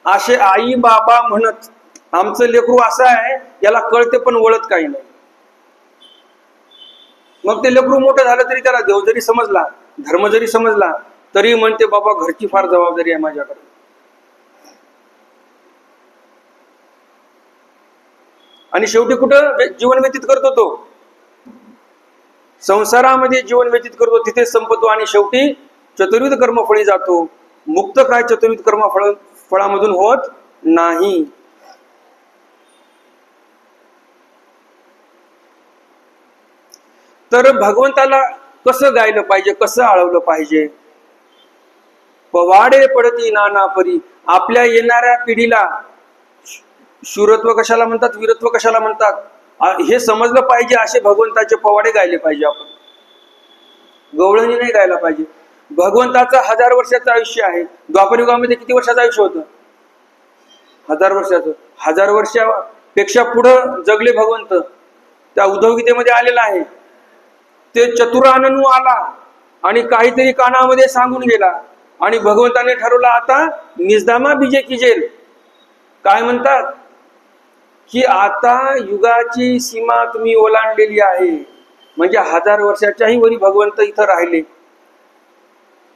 असे आई बाबा म्हणत, आमचं लेकरू असं आहे, याला कळते पण वळत काही नाही. मग ते लेकरू मोठं झालं तरी, त्याला देव जरी समजला, धर्म जरी समजला, तरी म्हणते बाबा घरची फार जबाबदारी आहे माझ्याकडे. आणि शेवटी कुठं जीवन व्यतीत करतो? तो संसारामध्ये जीवन व्यतीत करतो, तिथे संपतो आणि शेवटी चतुर्विध कर्मफळी जातो. मुक्त काय चतुर्विध फळामधून होत नाही. तर भगवंताला कसं गायलं पाहिजे, कसं आळवलं पाहिजे? पवाडे पडती नाना परी. आपल्या येणाऱ्या पिढीला शूरत्व कशाला म्हणतात, वीरत्व कशाला म्हणतात, हे समजलं पाहिजे. असे भगवंताचे पवाडे गायले पाहिजे आपण. गवळणी नाही गायला पाहिजे. भगवंताचं 1000 वर्षाचं आयुष्य आहे. द्वापरयुगामध्ये किती वर्षाचं आयुष्य होतं? 1000 वर्षाचं. 1000 वर्षापेक्षा पुढं जगले भगवंत. त्या उद्धवगीतेमध्ये आलेला आहे. ते चतुराननू आला आणि काहीतरी कानामध्ये सांगून गेला आणि भगवंताने ठरवलं आता निजदामा बीजे किजेल. काय म्हणतात की आता युगाची सीमा तुम्ही ओलांडलेली आहे. म्हणजे 1000 वर्षाच्याही वरी भगवंत इथं राहिले.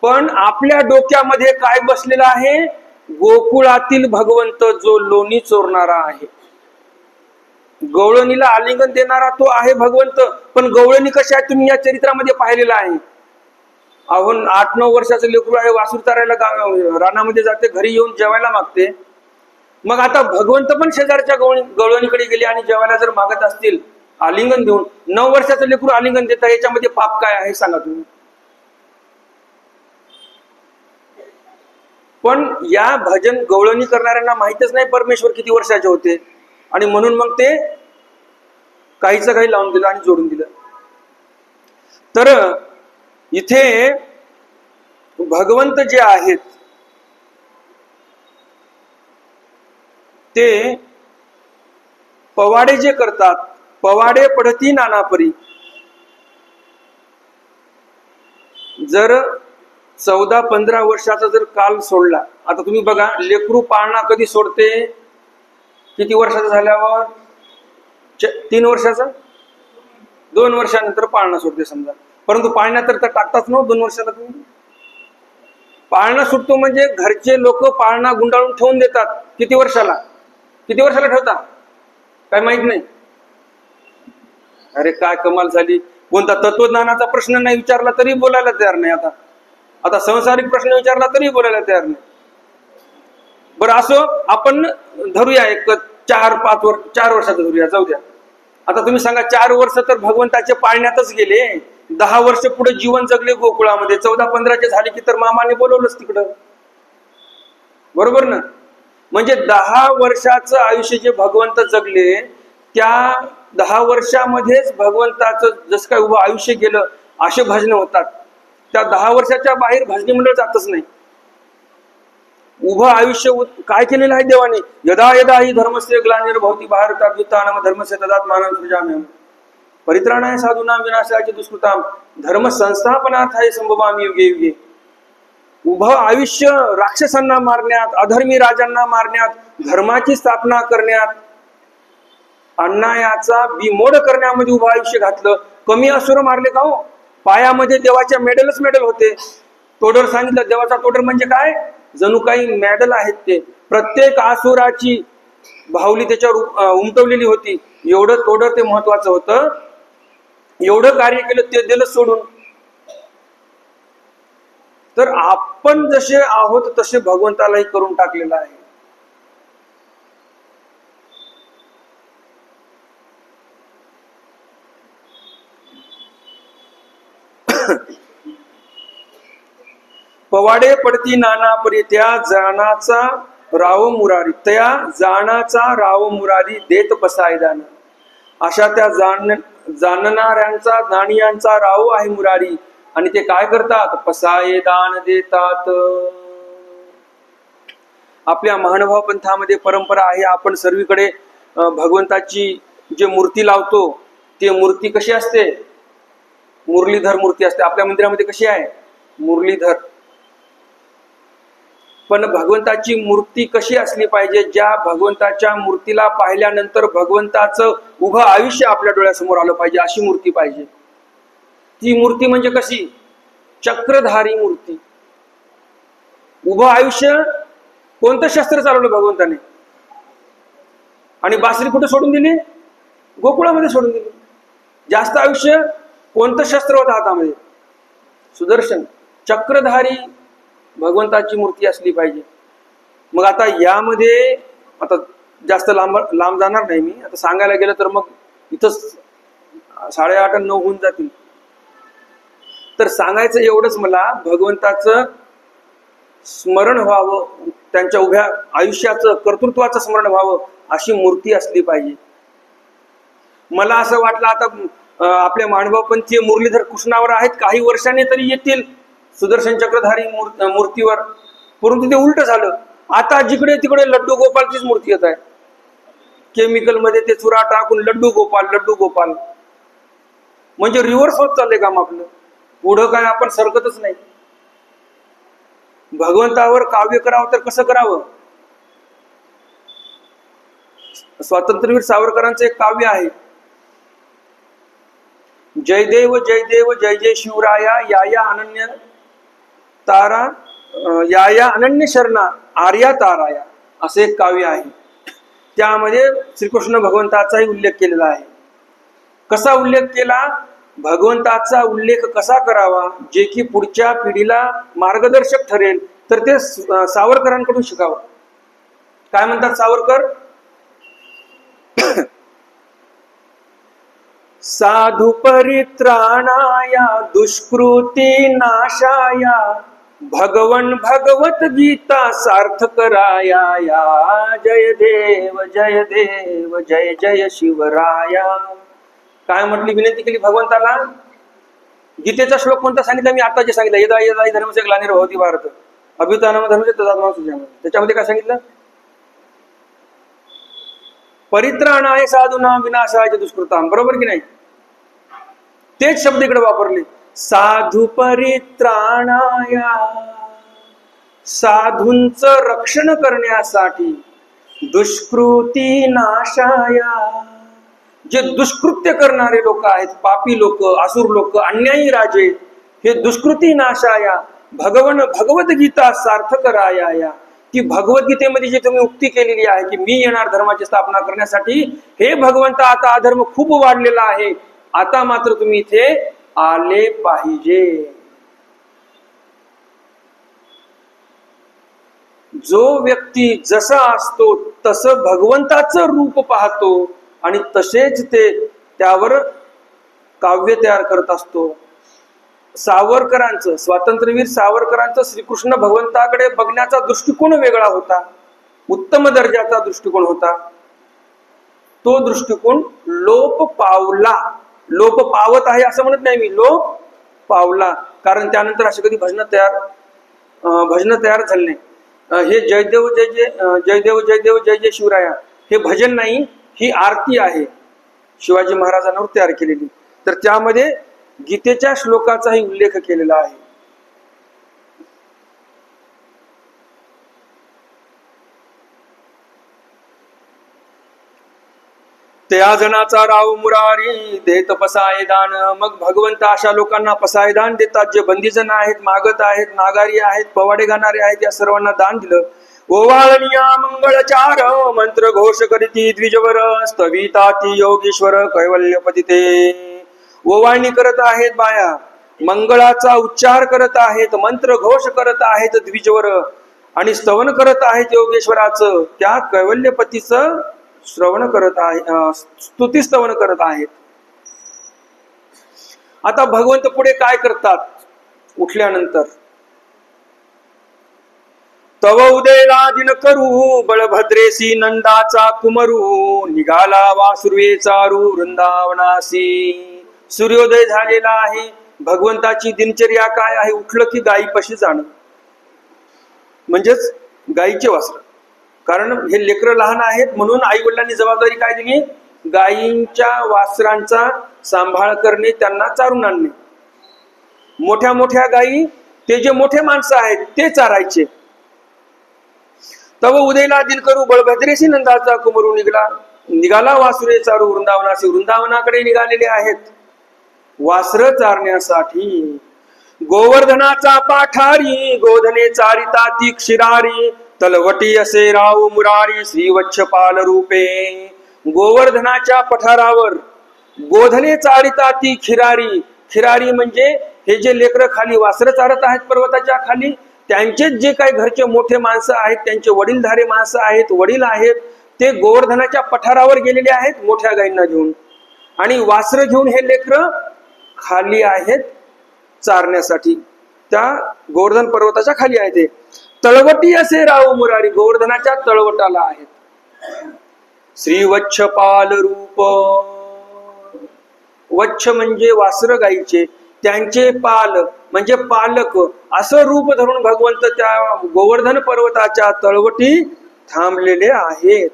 पण आपल्या डोक्यामध्ये काय बसलेला आहे? गोकुळातील भगवंत जो लोणी चोरणारा आहे, गवळणीला आलिंगन देणारा तो आहे भगवंत. पण गवळणी कशी आहे तुम्ही या चरित्रामध्ये पाहिलेला आहे. अहो 8-9 वर्षाचं लेकरू आहे, वासूर चारायला रानामध्ये जाते, घरी येऊन जेवायला मागते. मग आता भगवंत पण शेजारच्या गवळणीकडे गेले आणि जेवायला जर मागत असतील आलिंगन देऊन, 9 वर्षाचं लेकरू आलिंगन देता, याच्यामध्ये पाप काय आहे सांगा तुम्ही? पण या भजन गवळणी करणाऱ्यांना माहितच नाही परमेश्वर किती वर्षाचे होते, आणि म्हणून मग ते काहीच काही लावून दिलं आणि जोडून दिलं. तर इथे भगवंत जे आहेत ते पवाडे जे करतात, पवाडे पडती नानापरी. जर 14-15 वर्षाचा जर काल सोडला, आता तुम्ही बघा लेकरू पाळणा कधी सोडते, किती वर्षाचा झाल्यावर, 3 वर्षाचा, 2 वर्षानंतर पाळणा सोडते समजा. परंतु पाळण्यात तर टाकताच ना 2 वर्षाला. तुम्ही पाळणा सुटतो म्हणजे घरचे लोक पाळणा गुंडाळून ठेवून देतात. किती वर्षाला ठेवता काय माहित नाही. अरे काय कमाल झाली. कोणता तत्वज्ञानाचा प्रश्न नाही विचारला तरी बोलायला तयार नाही. आता संसारिक प्रश्न विचारला तरी बोलायला तयार नाही. बरं असो, आपण धरूया एक 4 वर्षाचं धरूया, जाऊ द्या. आता तुम्ही सांगा 4 वर्ष तर भगवंताचे पाळण्यातच गेले, 10 वर्ष पुढे जीवन जगले गोकुळामध्ये, 14-15 झाले की तर मामाने बोलवलंच तिकडं, बरोबर ना. म्हणजे 10 वर्षाचं आयुष्य जे भगवंत जगले, त्या 10 वर्षामध्येच भगवंताचं जसं काय उभं आयुष्य गेलं असे भजन होतात. त्या 10 वर्षाच्या बाहेर भजनी मंडळ जातच नाही. उभं आयुष्य काय केलेलं आहे देवाने, यदा यदा ही धर्मस्य ग्लानिर्भवति भारतात युत्थानम धर्मस्य तदात्मानं सृजाम्यहम् परित्राणाय साधूनां विनाशाय दुष्कृतां धर्म संस्थापनार्थाय संभवामि युगे युगे. उभं आयुष्य राक्षसांना मारण्यात, अधर्मी राजांना मारण्यात, धर्माची स्थापना करण्यात, अन्यायाचा बिमोड करण्यामध्ये उभं आयुष्य घातलं. कमी असुर मारले का हो? पायामध्ये देवाच्या मेडल होते. तोडर सांगितलं, देवाचा तोडर म्हणजे काय, जणू काही मेडल आहेत ते. प्रत्येक आसुराची बाहुली त्याच्यावर उमटवलेली होती. एवढं तोडर ते महत्वाचं होतं. एवढं कार्य केलं ते दिलं सोडून. तर आपण जसे आहोत तसे भगवंतालाही करून टाकलेलं आहे. पवाडे पडती नाना परी त्या जाणाचा राव मुरारी, त्या जाणाचा राव मुरारी देत पसायदान. अशा त्या जाणणाऱ्यांचा जाणियांचा राव आहे मुरारी, आणि ते काय करतात, पसाये दान देतात. आपल्या महानुभाव पंथामध्ये परंपरा आहे, आपण सर्वीकडे भगवंताची जे मूर्ती लावतो ते मूर्ती कशी असते, मुरलीधर मूर्ती असते. आपल्या मंदिरामध्ये कशी आहे, मुरलीधर. पण भगवंताची मूर्ती कशी असली पाहिजे, ज्या भगवंताच्या मूर्तीला पाहिल्यानंतर भगवंताचं उभं आयुष्य आपल्या डोळ्यासमोर आलं पाहिजे, अशी मूर्ती पाहिजे. ती मूर्ती म्हणजे कशी, चक्रधारी मूर्ती. उभं आयुष्य कोणतं शस्त्र चालवलं भगवंताने, आणि बासरी कुठे सोडून दिली, गोकुळामध्ये सोडून दिली. जास्त आयुष्य कोणतं शस्त्र होतं हातामध्ये, सुदर्शन. चक्रधारी भगवंताची मूर्ती असली पाहिजे. मग आता यामध्ये आता जास्त लांब जाणार नाही मी. आता सांगायला गेलं तर मग इथंच 8:30-9 होऊन जातील. तर सांगायचं एवढंच, मला भगवंताचं स्मरण व्हावं, त्यांच्या उभ्या आयुष्याचं कर्तृत्वाचं स्मरण व्हावं, अशी मूर्ती असली पाहिजे. मला असं वाटलं आता आपल्या मानभावपंथीय मुरलीधर कृष्णावर आहेत, काही वर्षांनी तरी येतील सुदर्शन चक्रधारी मूर्तीवर. परंतु ते उलट झालं. आता जिकडे तिकडे लड्डू गोपालचीच मूर्ती येत आहे. केमिकल मध्ये ते चुरा टाकून लड्डू गोपाल, म्हणजे रिव्हर्स होत चाललंय काम आपलं. पुढं काय आपण सरकतच नाही. भगवंतावर काव्य करावं तर कसं करावं. स्वातंत्र्यवीर सावरकरांचं एक काव्य आहे, जयदेव जयदेव जय जय शिवराया याया अनन्य तारा याया अनन्य शरणा आर्या ताराया, असे एक काव्य आहे. त्यामध्ये श्रीकृष्ण भगवंताचाही उल्लेख केलेला आहे. कसा उल्लेख केला, भगवंताचा उल्लेख कसा करावा जे की पुढच्या पिढीला मार्गदर्शक ठरेल, तर ते सावरकरांकडून शिकावं. काय म्हणतात सावरकर, साधु परित्राणाया दुष्कृती नाशाया भगवन भगवत गीता सार्थक राया या, जय देव जय देव जय जय शिवराया. काय म्हटली, विनंती केली भगवंताला. गीतेचा श्लोक कोणता सांगितला मी आता जे सांगितलं, यदा यदा हि धर्मस्य ग्लानिर्भवति भारत अभ्युत्थानम धर्मस्य तदात्मानं सृजाम्यहम्. त्याच्यामध्ये काय सांगितलं, परित्राणाय साधूनां विनाशाय दुष्कृतां. बरोबर की नाही, तेच शब्द इकडे वापरले. साधू परित्राणाय, साधूंचं रक्षण करण्यासाठी, दुष्कृती नाशाय, जे दुष्कृत्य करणारे लोक आहेत, पापी लोक, असुर लोक, अन्यायी राजे, हे दुष्कृती नाशाया, भगवन भगवद्गीता सार्थक राया, की भगवद्गीतेमध्ये जी तुम्ही उक्ती केलेली आहे की मी येणार धर्माची स्थापना करण्यासाठी, हे भगवंत आता अधर्म खूप वाढलेला आहे, आता मात्र तुम्ही इथे आले पाहिजे. जो व्यक्ती जसा असतो तसं भगवंताचं रूप पाहतो आणि तसेच ते त्यावर काव्य तयार करत असतो. सावरकरांचं, स्वातंत्र्यवीर सावरकरांचं श्रीकृष्ण भगवंताकडे बघण्याचा दृष्टिकोन वेगळा होता, उत्तम दर्जाचा दृष्टिकोन होता. तो दृष्टिकोन लोप पावला. लोप पावत आहे असं म्हणत नाही मी, लोप पावला, कारण त्यानंतर असे कधी भजन तयार झाले नाही. हे जयदेव जय जय जयदेव जयदेव जय जय शिवराया हे भजन नाही, ही आरती आहे शिवाजी महाराजांवर तयार केलेली. तर त्यामध्ये गीतेच्या श्लोकाचाही उल्लेख केलेला आहे. त्या जनाचा राव मुरारी देत पसाय दान. मग भगवंत अशा लोकांना पसाय दान देतात जे बंदीजन आहेत, मागत आहेत, नागारी आहेत, पवाडे गाणारे आहेत, या सर्वांना दान दिलं. ओवाळनिया मंगळचार मंत्र घोष करीती द्विजवर स्तविताती योगीश्वर कैवल्यपती ते. ओवाळणी करत आहेत बाया, मंगळाचा उच्चार करत आहेत, मंत्र घोष करत आहेत द्विजवर, आणि स्तवन करत आहेत योगेश्वराचं, त्या कैवल्यपतीचं श्रवण करत आहे, स्तुती स्तवन करत आहेत. आता भगवंत पुढे काय करतात उठल्यानंतर, तव उदयला दिन करू बळभद्रेसी नंदाचा कुमरू, निघाला वासुर्वे चारू वृंदावनासी. सूर्योदय झालेला आहे, भगवंताची दिनचर्या काय आहे, उठलं की गायीपाशी जाणं, म्हणजेच गायीचे वस्त्र. कारण हे लेकरं लहान आहेत म्हणून आई वडिलांनी जबाबदारी काय दिली, गायींच्या वासरांचा सांभाळ करणे, त्यांना चारून आणणे. मोठ्या मोठ्या गायी, ते जे मोठे माणसं आहेत ते चारायचे. तव उदयला दिन करू बळभद्रेशी नंदाचा कुमरू, निघाला वासुरे चारू वृंदावनाशी. वृंदावनाकडे निघालेले आहेत वासर चारण्यासाठी. गोवर्धनाचा पाठारी गोधने चारिता ती क्षीरारी, तलवटी असे राव मुरारी श्रीवच्छपाल रूपे. गोवर्धनाच्या पठारावर गोधने चारिता ती खिरारी. खिरारी म्हणजे हे जे लेकरं खाली वासरं चारत आहेत पर्वताच्या खाली, त्यांचे जे काही घरचे मोठे माणसं आहेत, त्यांचे वडीलधारे माणसं आहेत, वडील आहेत, ते गोवर्धनाच्या पठारावर गेलेले आहेत मोठ्या गायींना घेऊन, आणि वासरं घेऊन हे लेकरं खाली आहेत चारण्यासाठी. त्या गोवर्धन पर्वताच्या खाली आहे ते. तळवटी असे राव मुरारी, गोवर्धनाच्या तळवटाला आहेत. श्री वच्छपाल रूप. वच्छ म्हणजे वासर गायीचे, त्यांचे पाल म्हणजे पालक, असं रूप धरून भगवंत त्या गोवर्धन पर्वताच्या तळवटी थांबलेले आहेत.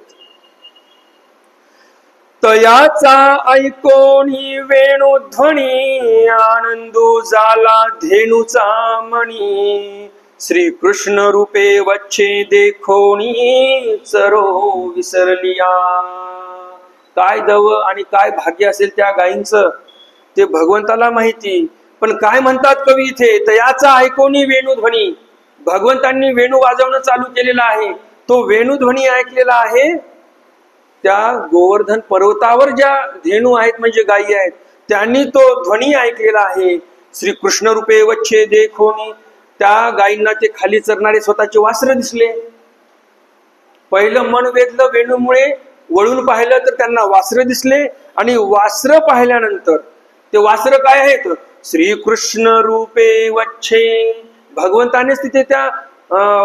तयाचा ऐकोनी वेणुध्वनी, आनंदू झाला धेनुचा मणी. श्री कृष्ण रूपे वच्छे देखोनी, चरो विसरलिया. काय दव आणि काय भाग्य असेल त्या गायींचं ते भगवंताला माहिती. पण काय म्हणतात कवी इथे, तयाचा ऐकोनी वेणुध्वनी. भगवंतांनी वेणू वाजवणं चालू केलेलं आहे. तो वेणुध्वनी ऐकलेला आहे त्या गोवर्धन पर्वतावर ज्या धेनू आहेत म्हणजे गायी आहेत, त्यांनी तो ध्वनी ऐकलेला आहे. श्री कृष्ण रूपे वच्छे देखोनी. त्या गायींना ते खाली चरणारे स्वतःचे वासर दिसले. पहिलं मन वेधलं वेणूमुळे, वळून पाहिलं तर त्यांना वासर दिसले, आणि वासर पाहिल्यानंतर ते वासर काय आहेत, श्री कृष्ण रूपे वच्छे भगवंतानेच तिथे त्या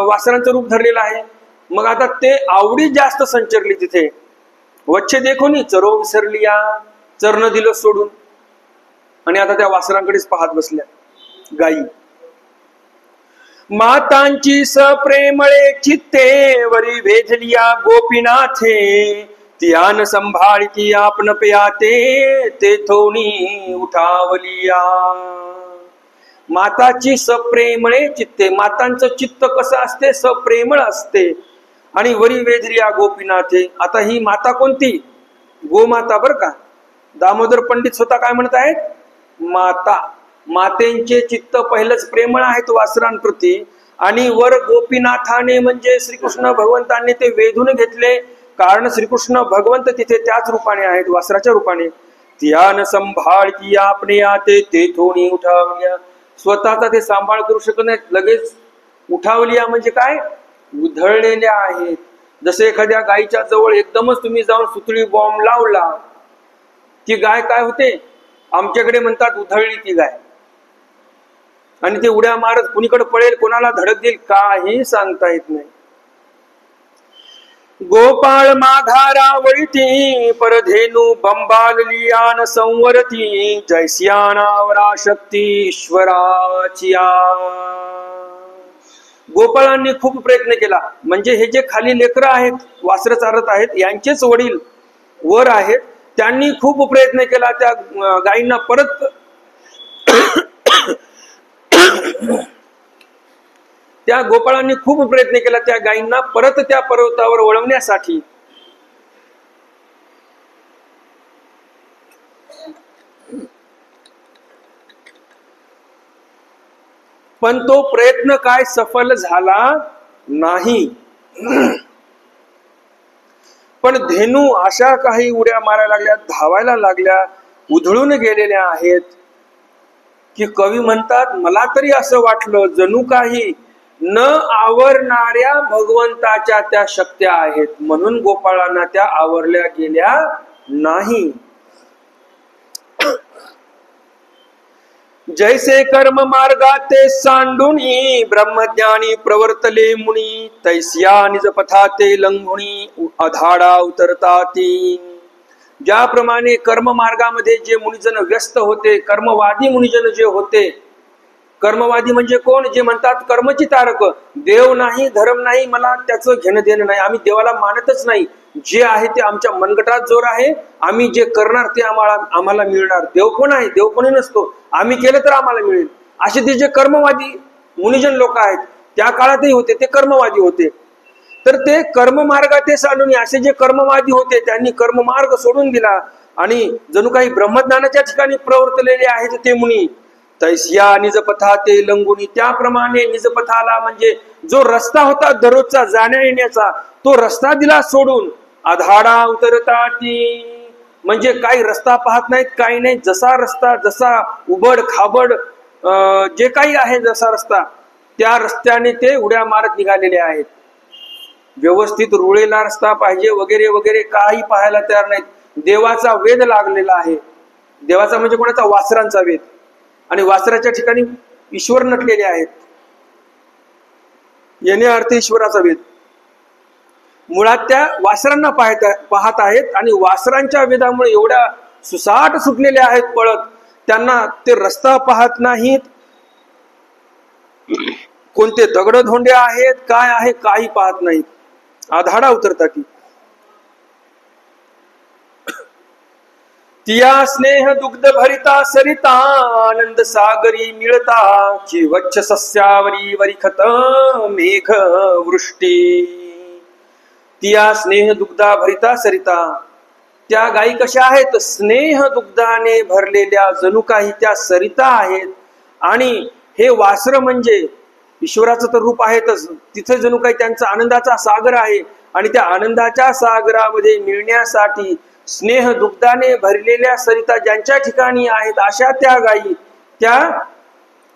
वासरांचं रूप धरलेलं आहे. मग आता ते आवडी जास्त संचरली तिथे. वच्छे देखोनी चरो विसरलिया, चरण दिलं सोडून आणि आता त्या वासरांकडेच पाहत बसल्या गायी. मातांची सप्रेमळे चित्ते वरी वेधलिया गोपीनाथे, तियान संभाळती आपण प्याते तेथोनी उठावलिया. माताची सप्रेमळे चित्ते, मातांचं चित्त कसं असते, सप्रेमळ असते. आणि वरी वेधलिया गोपीनाथे, आता ही माता कोणती, गोमाता बर का. दामोदर पंडित स्वतः काय म्हणत आहेत, माता. मातेंचे चित्त पहिलंच प्रेमळ आहेत वासरांप्रती, आणि वर गोपीनाथाने म्हणजे श्रीकृष्ण भगवंतांनी ते वेधून घेतले, कारण श्रीकृष्ण भगवंत तिथे त्याच रूपाने आहेत, वासराच्या रूपाने. तियान संभाळती आपणे आते तेथोनी उठावलिया, स्वतःचा ते सांभाळ करू शकत नाहीत, लगेच उठावलिया म्हणजे काय, उधळलेल्या आहेत. जसे एखाद्या गायीच्या जवळ एकदमच तुम्ही जाऊन सुतळी बॉम्ब लावला, ती गाय काय होते, आमच्याकडे म्हणतात उधळली ती गाय. आणि ते उड्या मारत कुणीकडे पळेल, कोणाला धडक देईल, काही सांगता येत नाही. गोपाळ माघारा वळती परधेनु बंबालियान संवरती, जैस्यानावरा शक्ती ईश्वराची. गोपाळांनी खूप प्रयत्न केला, म्हणजे हे जे खाली लेकरं आहेत, वासरं चारत आहेत, यांचेच वडील वर आहेत, त्यांनी खूप प्रयत्न केला त्या गायींना परत त्या गोपाळांनी खूप प्रयत्न केला त्या गायींना परत त्या पर्वतावर वळवण्यासाठी. पण तो प्रयत्न काय सफल झाला नाही. पण धेनू अशा काही उड्या मारायला लागल्या, धावायला लागल्या, उधळून गेलेल्या आहेत की कवी म्हणतात, मला तरी असं वाटलं जणू काही न आवरणाऱ्या भगवंताच्या त्या शक्त्या आहेत, म्हणून गोपाळांना त्या आवरल्या गेल्या नाही. जैसे कर्म मार्गाते सांडुनी ब्रह्मज्ञानी प्रवर्तले मुनी, तैस्या निज पथाते लंघुनी अधाडा उतरताती. ज्याप्रमाणे कर्म मार्गामध्ये जे मुनिजन व्यस्त होते, कर्मवादी मुनिजन जे होते, कर्मवादी म्हणजे कोण, जे म्हणतात कर्मची तारक, देव नाही धर्म नाही, मला त्याचं घेणं देणं नाही, आम्ही देवाला मानतच नाही, जे आहे ते आमच्या मनगटात जोर आहे, आम्ही जे करणार ते आम्हाला मिळणार, देव कोण आहे, देव कोणी नसतो, आम्ही केलं तर आम्हाला मिळेल, असे ते जे कर्मवादी मुनिजन लोक आहेत त्या काळातही होते, ते कर्मवादी होते. तर ते कर्ममार्गात ते सांडून असे जे कर्मवादी होते त्यांनी कर्ममार्ग सोडून दिला आणि जणू काही ब्रह्मज्ञानाच्या ठिकाणी प्रवर्तलेले आहेत ते मुनी. तैस्या निजपथा ते लंगुनी, त्याप्रमाणे निजपथाला म्हणजे जो रस्ता होता दररोजचा जाण्या येण्याचा, तो रस्ता दिला सोडून आधाडा उतरताती, म्हणजे काही रस्ता पाहत नाहीत, काही नाही, जसा रस्ता, जसा उबड खाबड जे काही आहे जसा रस्ता, त्या रस्त्याने ते उड्या मारत निघालेले आहेत. व्यवस्थित रुळेला रस्ता पाहिजे वगैरे वगैरे काही पाहायला तयार नाहीत. देवाचा वेध लागलेला आहे. देवाचा म्हणजे कोणाचा, वासरांचा वेध, आणि वासराच्या ठिकाणी ईश्वर नटलेले आहेत. येणे अर्थ ईश्वराचा वेध. मुळात त्या वासरांना पाहत आहेत आणि वासरांच्या वेधामुळे एवढ्या सुसाट सुटलेल्या आहेत पळत, त्यांना ते रस्ता पाहत नाहीत, कोणते दगड धोंडे आहेत काय आहे काही पाहत नाहीत, आधाडा उतरता की. तिया स्नेह दुग्ध भरिता सरिता आनंद सागरी मिळता, चिवच्छ सस्यावरी वरिखत मेघ वृष्टी. तिया स्नेह दुग्धा भरिता सरिता, त्या गायी कशा आहेत, स्नेह दुग्धाने भरलेल्या जणू काही त्या सरिता आहेत. आणि हे वासर म्हणजे ईश्वराचं तर रूप आहेतच, तिथे जणू काही त्यांचा आनंदाचा सागर आहे. आणि त्या आनंदाच्या सागरामध्ये मिळण्यासाठी स्नेह दुग्धाने भरलेल्या सरिता ज्यांच्या ठिकाणी आहेत, अशा त्या गायी त्या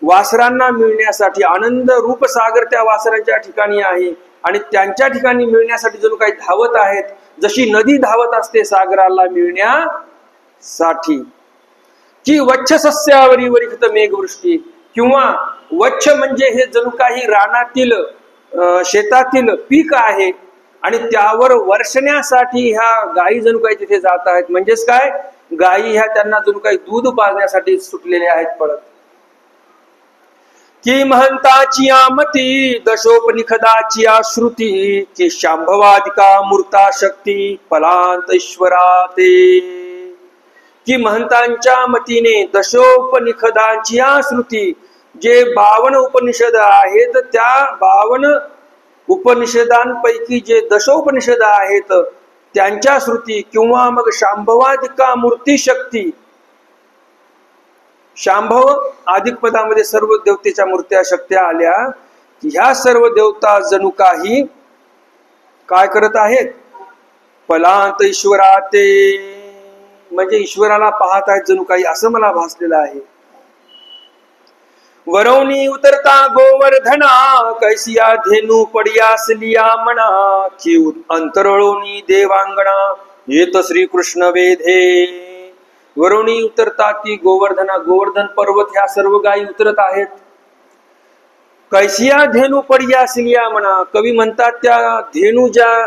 वासरांना मिळण्यासाठी, आनंद रूप सागर त्या वासरांच्या ठिकाणी आहे आणि त्यांच्या ठिकाणी मिळण्यासाठी जणू काही धावत आहेत, जशी नदी धावत असते सागराला मिळण्यासाठी. की वच्छ सस्यावरी वरिखत मेघवृष्टी, किंवा वच्छ म्हणजे हे जणू काही रानातील शेतातील पीक आहे आणि त्यावर वर्षण्यासाठी ह्या गायी जणू काही तिथे जात आहेत. म्हणजेच काय, गायी ह्या त्यांना जणू काही दूध पाजण्यासाठी सुटलेले आहेत पळत. की महंताची मती दशोपनिषदाची श्रुती की शांभवादिका मूर्ता शक्ती फलांत ईश्वरा ते. की महंतांच्या मतीने दशोपनिषदांची श्रुती, जे 52 उपनिषद आहेत त्या 52 उपनिषदांपैकी जे दशोपनिषद आहेत त्यांच्या श्रुती किंवा मग शांभवादिका मूर्ती शक्ती, शांभव अधिक पदामध्ये सर्व देवतेच्या मूर्त्या शक्त्या आल्या, ह्या सर्व देवता जणू काही काय करत आहेत, फलांत ईश्वरा ते, म्हणजे ईश्वराला पाहत आहेत जणू काही, असं मला भासलेलं आहे. वरवणी उतरता गोवर्धना कैसिया धेनू पडियास लिया म्हणा की अंतरळोनी देवांगणा येत श्री कृष्ण वेधे. वरवणी उतरता ती गोवर्धना, गोवर्धन पर्वत ह्या सर्व गायी उतरत आहेत. कैसिया धेनू पडियास लिया म्हणा, कवी म्हणतात त्या धेनू ज्या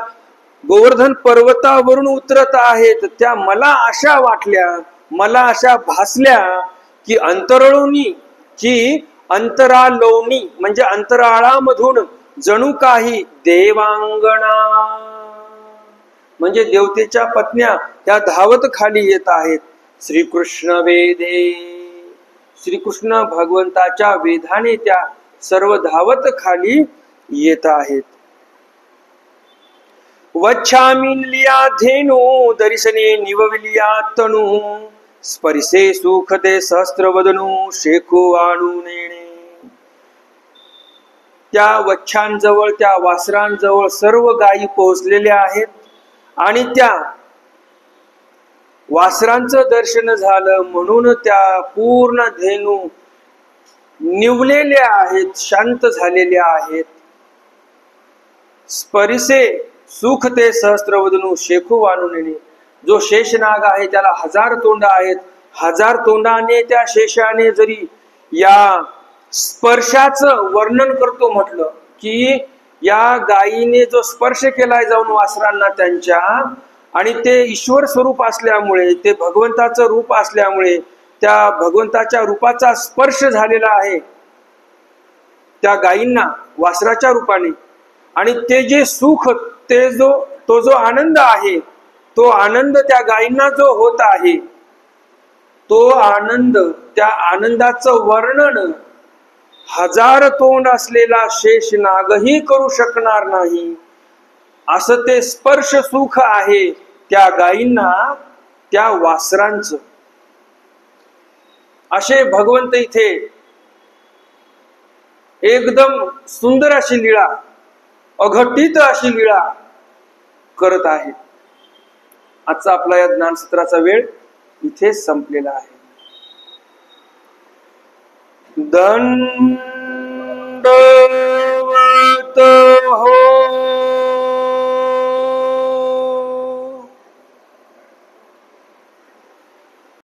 गोवर्धन पर्वतावरून उतरत आहेत त्या मला अशा वाटल्या, मला अशा भासल्या की अंतरळोनी, की अंतरालोनी म्हणजे अंतराळामधून जणू काही देवांगणा म्हणजे देवतेच्या पत्न्या त्या धावत खाली येत आहेत. श्रीकृष्ण वेधे, श्रीकृष्ण भगवंताच्या वेधाने त्या सर्व धावत खाली येत आहेत. वच्छामिलिया धेनू दर्शने निवविलिया तनू स्पर्शे सुखते सहस्त्रवदनू शेखू आणू नेणे. त्या वच्छांजवळ, त्या वासरांजवळ सर्व गायी पोहोचलेल्या आहेत आणि त्या वासरांचं दर्शन झालं म्हणून त्या पूर्ण धेनू निवलेल्या आहेत, शांत झालेल्या आहेत. स्पर्शे सुख ते सहस्त्रवदनू शेखू आणू नेणे. जो शेषनाग आहे त्याला 1000 तोंड आहेत, 1000 तोंडाने त्या शेषाने जरी या स्पर्शाचं वर्णन करतो म्हटलं की या गायीने जो स्पर्श केलाय जाऊन वासरांना त्यांच्या, आणि ते ईश्वर स्वरूप असल्यामुळे, ते भगवंताचं रूप असल्यामुळे त्या भगवंताच्या रूपाचा स्पर्श झालेला आहे त्या गायींना वासराच्या रूपाने. आणि ते जे सुख, तो जो आनंद आहे, तो आनंद त्या गायींना जो होत आहे, तो आनंद, त्या आनंदाचं वर्णन 1000 तोंड असलेला शेषनागही करू शकणार नाही, असं ते स्पर्श सुख आहे त्या गायींना, त्या वासरांचं. असे भगवंत इथे एकदम सुंदर अशी लीळा, अघटित अशी लीळा करत आहे. आजचा आपला या ज्ञानसत्राचा वेळ इथे संपलेला आहे. दंड